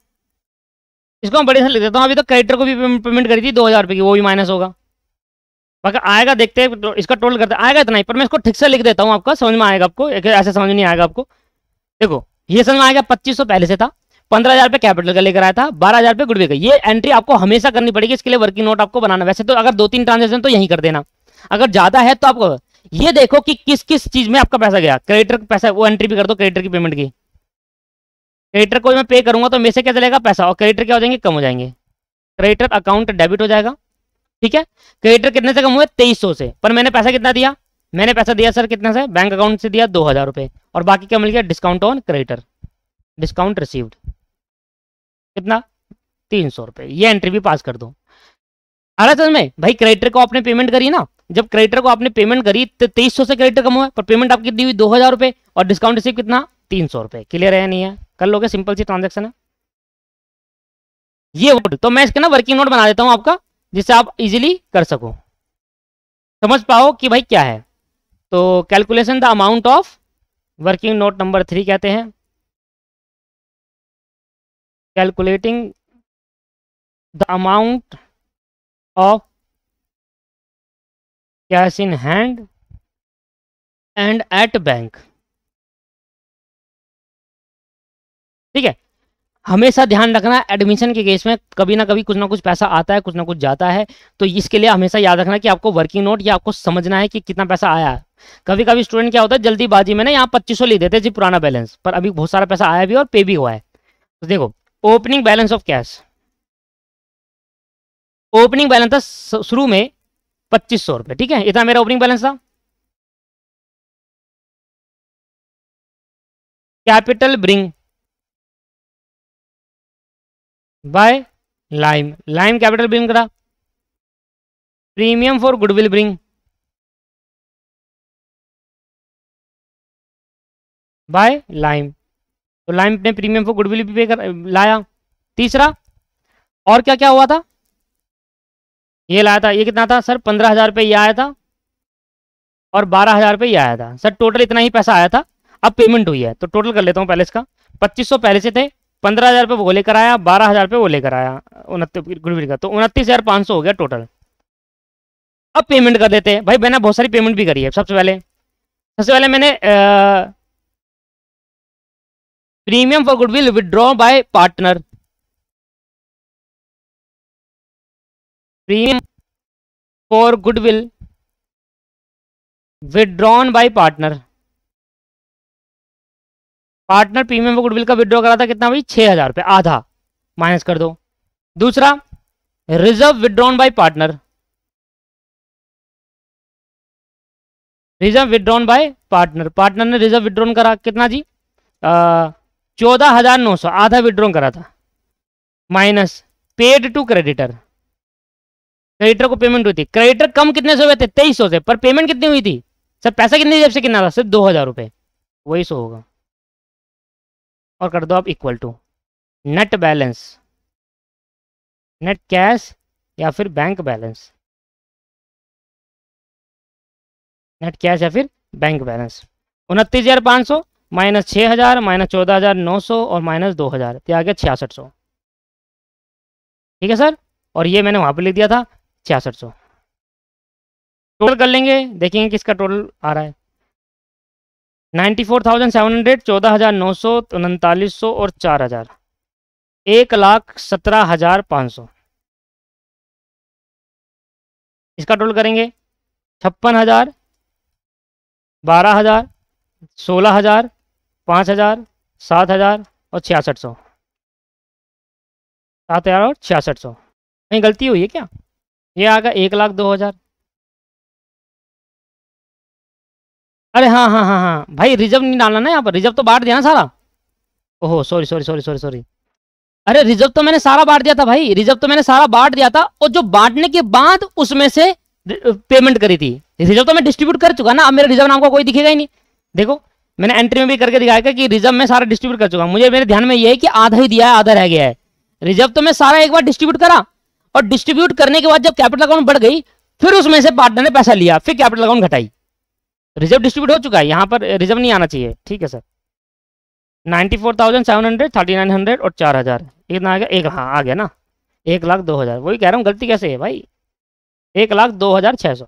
S1: इसको मैं बढ़िया से लिख देता हूँ। अभी तो क्रेडिटर को भी पेमेंट करी थी 2,000 रुपये की, वो भी माइनस होगा। बाकी आएगा, देखते हैं तो इसका टोटल करते आएगा इतना ही, पर मैं इसको ठीक से लिख देता हूँ, आपका समझ में आएगा आपको, ऐसे समझ नहीं आएगा आपको। देखो ये समझ में आएगा, 2500 पहले से था, 15,000 रुपये कैपिटल का लेकर आया था, 12,000 रुपये गुडविल का। ये एंट्री आपको हमेशा करनी पड़ेगी, इसके लिए वर्किंग नोट आपको बनाना। वैसे तो अगर 2-3 ट्रांजेक्शन तो यहीं कर देना, अगर ज्यादा है तो आपको ये देखो कि किस किस चीज में आपका पैसा गया। क्रेडिटर का पैसा वो एंट्री भी कर दो, क्रेडिटर की पेमेंट की। क्रेडिटर को मैं पे करूंगा तो मेरे से क्या चलेगा पैसा, और क्रेडिटर क्या हो जाएंगे, कम हो जाएंगे। क्रेडिटर अकाउंट डेबिट हो जाएगा, ठीक है। क्रेडिटर कितने से कम हुए, 2300 से, पर मैंने पैसा कितना दिया, मैंने पैसा दिया सर कितना से, बैंक अकाउंट से दिया 2,000 रुपये, और बाकी क्या मिल गया, discount on creditor, discount received कितना, 300 रुपये। ये एंट्री भी पास कर दो। आ रहा समझ में भाई, क्रेडिटर को आपने पेमेंट करी ना, जब क्रेडिटर को आपने पेमेंट करी तो 2300 से क्रेडिटर कम हुआ, पर पेमेंट आपकी दी हुई 2,000 रुपये, और डिस्काउंट रिसीव कितना, 300 रुपये। क्लियर है नहीं है, कर लोगे, सिंपल सी ट्रांजेक्शन है ये। तो मैं इसका ना वर्किंग नोट बना देता हूं आपका, जिससे आप इजीली कर सको, समझ पाओ कि भाई क्या है। तो calculation the amount of, working note number 3 कहते हैं, calculating the amount of cash in hand and at bank. ठीक है, हमेशा ध्यान रखना एडमिशन के केस में कभी ना कभी कुछ ना कुछ पैसा आता है, कुछ ना कुछ जाता है। तो इसके लिए हमेशा याद रखना कि आपको वर्किंग नोट या आपको समझना है कि कितना पैसा आया है। कभी कभी स्टूडेंट क्या होता है, जल्दीबाजी में ना यहाँ 2500 लिख देते हैं जी पुराना बैलेंस, पर अभी बहुत सारा पैसा आया भी और पे भी हुआ है। तो देखो opening balance of cash, opening balance था शुरू में 2500 रुपये, ठीक है, इतना मेरा ओपनिंग बैलेंस था। Capital bring by lime, lime capital bring करा। Premium for goodwill bring by lime, तो लाइम ने प्रीमियम फॉर गुडविल भी पे कर लाया। तीसरा और क्या क्या हुआ था, ये लाया था, ये कितना था सर, 15,000 रुपये ये आया था, और 12,000 रुपये ये आया था सर, टोटल इतना ही पैसा आया था। अब पेमेंट हुई है तो टोटल कर लेता हूँ पहले इसका। 2500 पहले से थे, 15,000 रुपये वो लेकर आया, 12,000 रुपये वो लेकर आया 29 गुडविल का, तो 29,500 हो गया टोटल। अब पेमेंट कर देते हैं भाई, मैंने बहुत सारी पेमेंट भी करी है। सबसे पहले मैंने premium for goodwill withdraw bye partner, premium for goodwill withdrawn by partner, partner premium for goodwill का विदड्रॉ करा था कितना भाई, 6,000 रुपये, आधा माइनस कर दो। दूसरा reserve withdrawn by partner, reserve withdrawn by partner, partner ने रिजर्व विदड्रॉन करा कितना जी, 14,900, आधा विदड्रॉन करा था, minus paid to creditor, creditor को पेमेंट हुई थी। क्रेडिटर कम कितने से हुए थे, 2300 से, पर पेमेंट कितनी हुई थी सर, पैसा कितनी जेब से कितना था, सिर्फ 2,000 रुपये, वही सो होगा। और कर दो आप equal to net balance, net cash या फिर बैंक बैलेंस, नेट कैश या फिर बैंक बैलेंस। 29,500 माइनस 6,000 माइनस 14,900 और माइनस 2,000, तो आ गया 6,600। ठीक है सर, और ये मैंने वहाँ पे लिख दिया था 6,600। टोटल कर लेंगे, देखेंगे किसका टोटल आ रहा है। 94,700, 14,900, 3900 और 4,000, 1,17,500। इसका टोटल करेंगे 56,000, 12,000, 16,000, 5,000, 7,000 और 6,600, 7,000 और 6,600। कहीं गलती हुई है क्या, ये आ गया 1,02,000। अरे हाँ हाँ हाँ हाँ भाई, रिजर्व नहीं डालना ना यहाँ पर, रिजर्व तो बांट दिया ना सारा। ओहो sorry sorry sorry sorry sorry, अरे रिजर्व तो मैंने सारा बांट दिया था भाई, रिजर्व तो मैंने सारा बांट दिया था, और जो बांटने के बाद उसमें से पेमेंट करी थी, रिजर्व तो मैं डिस्ट्रीब्यूट कर चुका ना। अब मेरे रिजर्व नाम का कोई दिखेगा ही नहीं। देखो मैंने एंट्री में भी करके दिखाया कि रिजर्व में सारा डिस्ट्रीब्यूट कर चुका। मुझे मेरे ध्यान में ये है कि आधा ही दिया है, आधा रह गया है। रिजर्व तो मैं सारा एक बार डिस्ट्रीब्यूट करा, और डिस्ट्रीब्यूट करने के बाद जब कैपिटल अकाउंट बढ़ गई, फिर उसमें से पार्टनर ने पैसा लिया, फिर कैपिटल अकाउंट घटाई। रिजर्व डिस्ट्रीब्यूट हो चुका है, यहाँ पर रिजर्व नहीं आना चाहिए। ठीक है सर, 94,700, 3,900 और 4,000, इतना आ गया एक, हाँ आ गया ना, 1,02,000। वही कह रहा हूँ गलती कैसे है भाई, 1,02,600।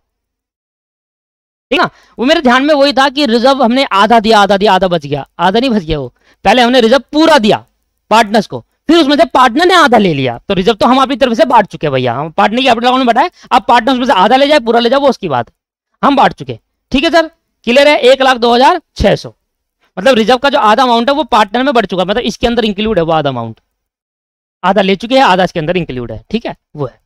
S1: ठीक ना, वो मेरे ध्यान में वही था कि रिजर्व हमने आधा दिया, आधा दिया, आधा बच गया। आधा नहीं बच गया, वो पहले हमने रिजर्व पूरा दिया पार्टनर्स को, फिर उसमें से पार्टनर ने आधा ले लिया। तो रिजर्व तो हम अपनी तरफ से बांट चुके भैया, हम पार्टनर की कैपिटल अकाउंट में बढ़ाए, अब पार्टनर उसमें से आधा ले जाए, पूरा ले जाए, वो उसकी बात, हम बांट चुके। ठीक है सर, क्लियर है। 1,02,600 मतलब रिजर्व का जो आधा अमाउंट है वो पार्टनर में बढ़ चुका, मतलब इसके अंदर इंक्लूड है वो आधा अमाउंट, आधा ले चुके हैं, आधा इसके अंदर इंक्लूड है। ठीक है, वो है।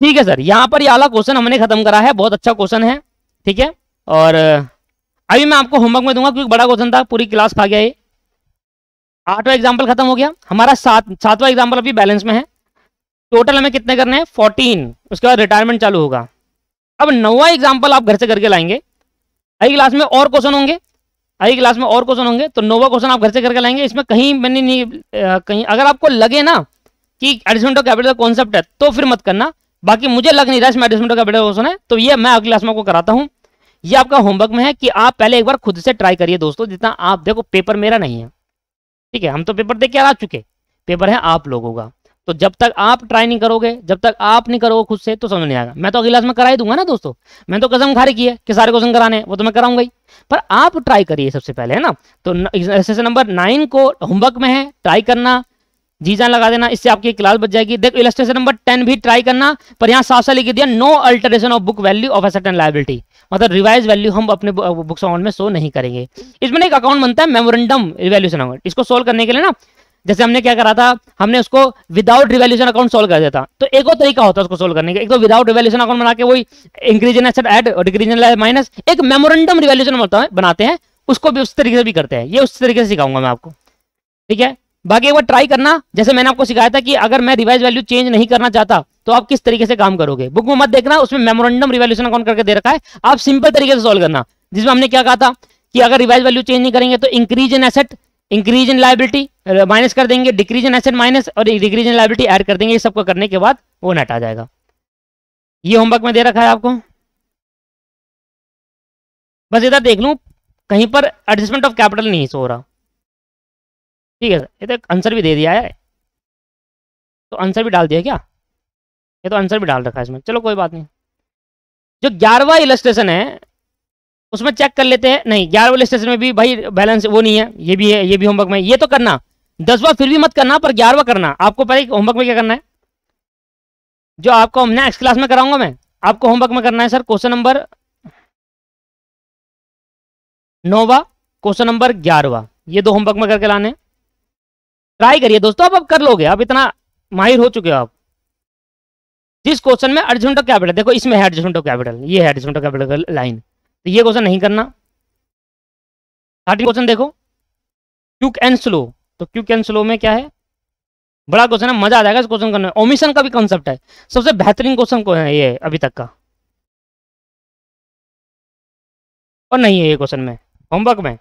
S1: ठीक है सर, यहाँ पर ये वाला क्वेश्चन हमने खत्म करा है, बहुत अच्छा क्वेश्चन है। ठीक है, और अभी मैं आपको होमवर्क में दूंगा क्योंकि बड़ा क्वेश्चन था, पूरी क्लास खा गया ये। 8वां एग्जाम्पल खत्म हो गया, हमारा 7वां एग्जाम्पल अभी बैलेंस में है। टोटल हमें कितने करने हैं, 14, उसके बाद रिटायरमेंट चालू होगा। अब 9वां एग्जाम्पल आप घर से करके लाएंगे, अगली क्लास में और क्वेश्चन होंगे, अगली क्लास में और क्वेश्चन होंगे, तो 9वां क्वेश्चन आप घर से करके लाएंगे। इसमें कहीं मैंने नहीं कहीं अगर आपको लगे ना कि एडजस्टमेंट ऑफ कैपिटल कॉन्सेप्ट है तो फिर मत करना, बाकी मुझे लग नहीं रहा इसमें एडजस्टमेंट ऑफ कैपिटल क्वेश्चन है, तो ये मैं अगली क्लास में आपको कराता हूँ। ये आपका होमवर्क में है कि आप पहले एक बार खुद से ट्राई करिए दोस्तों, जितना आप देखो, पेपर मेरा नहीं है, ठीक है, हम तो पेपर देख के आ चुके, पेपर है आप लोगों का। तो जब तक आप ट्राई नहीं करोगे, जब तक आप नहीं करोगे खुद से, तो समझ नहीं आएगा। मैं तो अगली क्लास में करा ही दूंगा ना दोस्तों, मैं तो कसम खा रखी है कि सारे क्वेश्चन कराने हैं, वो तो मैं कराऊंगा ही, पर आप ट्राई करिए सबसे पहले, है ना। तो एक्सरसाइज नंबर 9 को होमवर्क में है, ट्राई करना, जी जान लगा देना, इससे आपकी क्लास बच जाएगी। देखो इलस्ट्रेशन नंबर 10 भी ट्राई करना, पर यहाँ साफ साफ लिख दिया, no alteration of book value of asset and liability, मतलब रिवाइज वैल्यू हम अपने बुक्स अकाउंट में शो नहीं करेंगे। इसमें एक अकाउंट बनता है मेमोरेंडम रिवैल्यूएशन अकाउंट, इसको सोल्व करने के लिए ना, जैसे हमने क्या करा था, हमने उसको विदाउट रिवैल्यूएशन अकाउंट सोल्व कर दिया था। तो एक और तरीका होता है उसको सोल्व करने का, एक तो विदाउट रिवैल्यूएशन अकाउंट बना के वही इंक्रीज इन एसेट ऐड और डिक्रीज इन लायबिलिटी माइनस, एक मेमोरेंडम रिवैल्यूएशन बनाते हैं, उसको भी उस तरीके से भी करते हैं। ये उस तरीके से सिखाऊंगा मैं आपको, ठीक है। बाकी एक बार ट्राई करना, जैसे मैंने आपको सिखाया था कि अगर मैं रिवाइज वैल्यू चेंज नहीं करना चाहता तो आप किस तरीके से काम करोगे। बुक में मत देखना, उसमें मेमोरेंडम रिवैल्यूएशन अकाउंट करके दे रखा है, आप सिंपल तरीके से सोल्व करना, जिसमें हमने क्या कहा था कि अगर रिवाइज वैल्यू चेंज नहीं करेंगे तो increase in asset, increase in liability minus कर देंगे, डिक्रीज इन एसेट माइनस, और डिक्रीज इन लायबिलिटी ऐड कर देंगे। ये सबको करने के बाद वो नेट आ जाएगा। ये होमवर्क में दे रखा है आपको। बस इधर देख लूं कहीं पर एडजस्टमेंट ऑफ कैपिटल नहीं शो हो रहा। ठीक है सर, ये तो आंसर भी दे दिया है, तो आंसर भी डाल दिया क्या? ये तो आंसर भी डाल रखा है इसमें, चलो कोई बात नहीं। जो 11वां इलस्ट्रेशन है उसमें चेक कर लेते हैं। नहीं, 11वां इलस्ट्रेशन में भी भाई बैलेंस वो नहीं है, ये भी है, ये भी होमवर्क में, ये तो करना। 10वां फिर भी मत करना, पर 11वां करना। आपको पता है होमवर्क में क्या करना है, जो आपको नेक्स्ट क्लास में कराऊंगा मैं, आपको होमवर्क में करना है सर क्वेश्चन नंबर 9वां, क्वेश्चन नंबर 11वां, ये दो होमवर्क में करके लाने। ट्राई करिए दोस्तों, आप कर लोगे, आप इतना माहिर हो चुके हो आप। जिस क्वेश्चन में एडजस्टमेंट ऑफ कैपिटल, देखो इसमें है एडजस्टमेंट ऑफ कैपिटल, ये है एडजस्टमेंट ऑफ कैपिटल लाइन, तो ये क्वेश्चन नहीं करना। 13 क्वेश्चन देखो, क्विक एंड स्लो, तो क्विक एंड स्लो में क्या है, बड़ा क्वेश्चन है, मजा आ जाएगा इस क्वेश्चन करने में। ओमिशन का भी कॉन्सेप्ट है, सबसे बेहतरीन क्वेश्चन को है ये अभी तक का, और नहीं है ये क्वेश्चन में होमवर्क में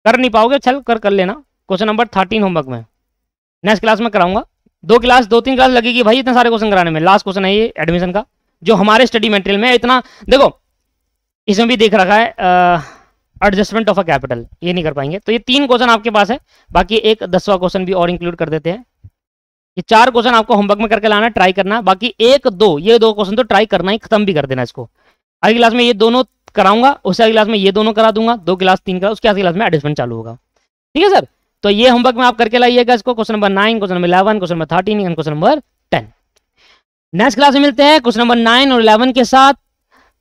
S1: कर नहीं पाओगे, चल कर लेना। क्वेश्चन नंबर 13 होमवर्क में नेक्स्ट क्लास में कराऊंगा। 2-3 क्लास लगेगी भाई इतने सारे क्वेश्चन कराने में। लास्ट क्वेश्चन है ये एडमिशन का, जो हमारे स्टडी मटेरियल में इतना, देखो इसमें भी देख रखा है एडजस्टमेंट ऑफ अ कैपिटल, ये नहीं कर पाएंगे। तो ये 3 क्वेश्चन आपके पास है, बाकी एक 10वां क्वेश्चन भी और इंक्लूड कर देते हैं। ये 4 क्वेश्चन आपको होमवर्क में करके लाना, ट्राई करना। बाकी 1-2 ये 2 क्वेश्चन तो ट्राई करना ही, खत्म भी कर देना इसको। अगली क्लास में ये दोनों कराऊंगा, उससे अगली क्लास में ये दोनों करा दूंगा, 2 क्लास 3 क्लास, उसके अगली क्लास में एडजस्टमेंट चालू होगा। ठीक है सर, तो ये होमवर्क में आप करके लाइएगा इसको, question number 9, question number 11, question number 13 and question number 10। Next class में मिलते हैं क्वेश्चन नंबर 9 और 11 के साथ।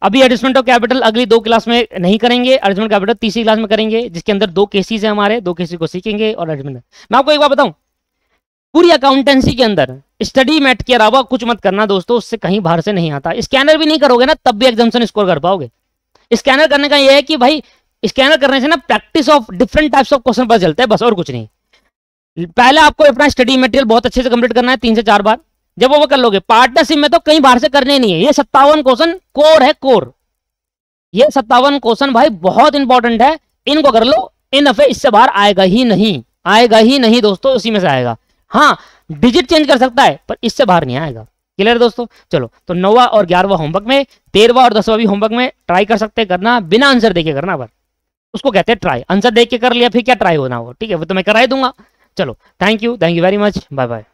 S1: अभी एडजस्टमेंट ऑफ कैपिटल अगली 2 क्लास में नहीं करेंगे, एडजस्टमेंट कैपिटल तीसरी क्लास में करेंगे, जिसके अंदर 2 केसेस है हमारे, 2 केसेस को सीखेंगे और एडजस्टमेंट। मैं आपको एक बात बताऊं, पूरी अकाउंटेंसी के अंदर स्टडी मैट के अलावा कुछ मत करना दोस्तों, उससे कहीं बाहर से नहीं आता। स्कैनर भी नहीं करोगे ना तब भी एग्जामिनेशन स्कोर कर पाओगे। स्कैनर करने का यह है कि भाई स्कैनर करने से ना practice of different types of question पता चलता है, बस और कुछ नहीं। पहले आपको अपना स्टडी मटेरियल बहुत अच्छे से कंप्लीट करना है 3 से 4 बार, जब वो कर लोगे पार्टनरशिप में तो कहीं बाहर से करने नहीं है। ये 57 क्वेश्चन कोर है, कोर, ये 57 क्वेश्चन भाई बहुत इंपॉर्टेंट है, इनको कर लो, इन इससे बाहर आएगा ही नहीं, आएगा ही नहीं दोस्तों, उसी में से आएगा। हाँ डिजिट चेंज कर सकता है पर इससे बाहर नहीं आएगा। क्लियर दोस्तों, चलो तो 9वां और 11वां होमवर्क में, 13वां और 10वां भी होमवर्क में ट्राई कर सकते हैं करना, बिना आंसर देके करना, पर उसको कहते हैं ट्राई। आंसर देख के कर लिया फिर क्या ट्राई होना वो, ठीक है, वो तो मैं करा ही दूंगा। चलो thank you very much, bye bye.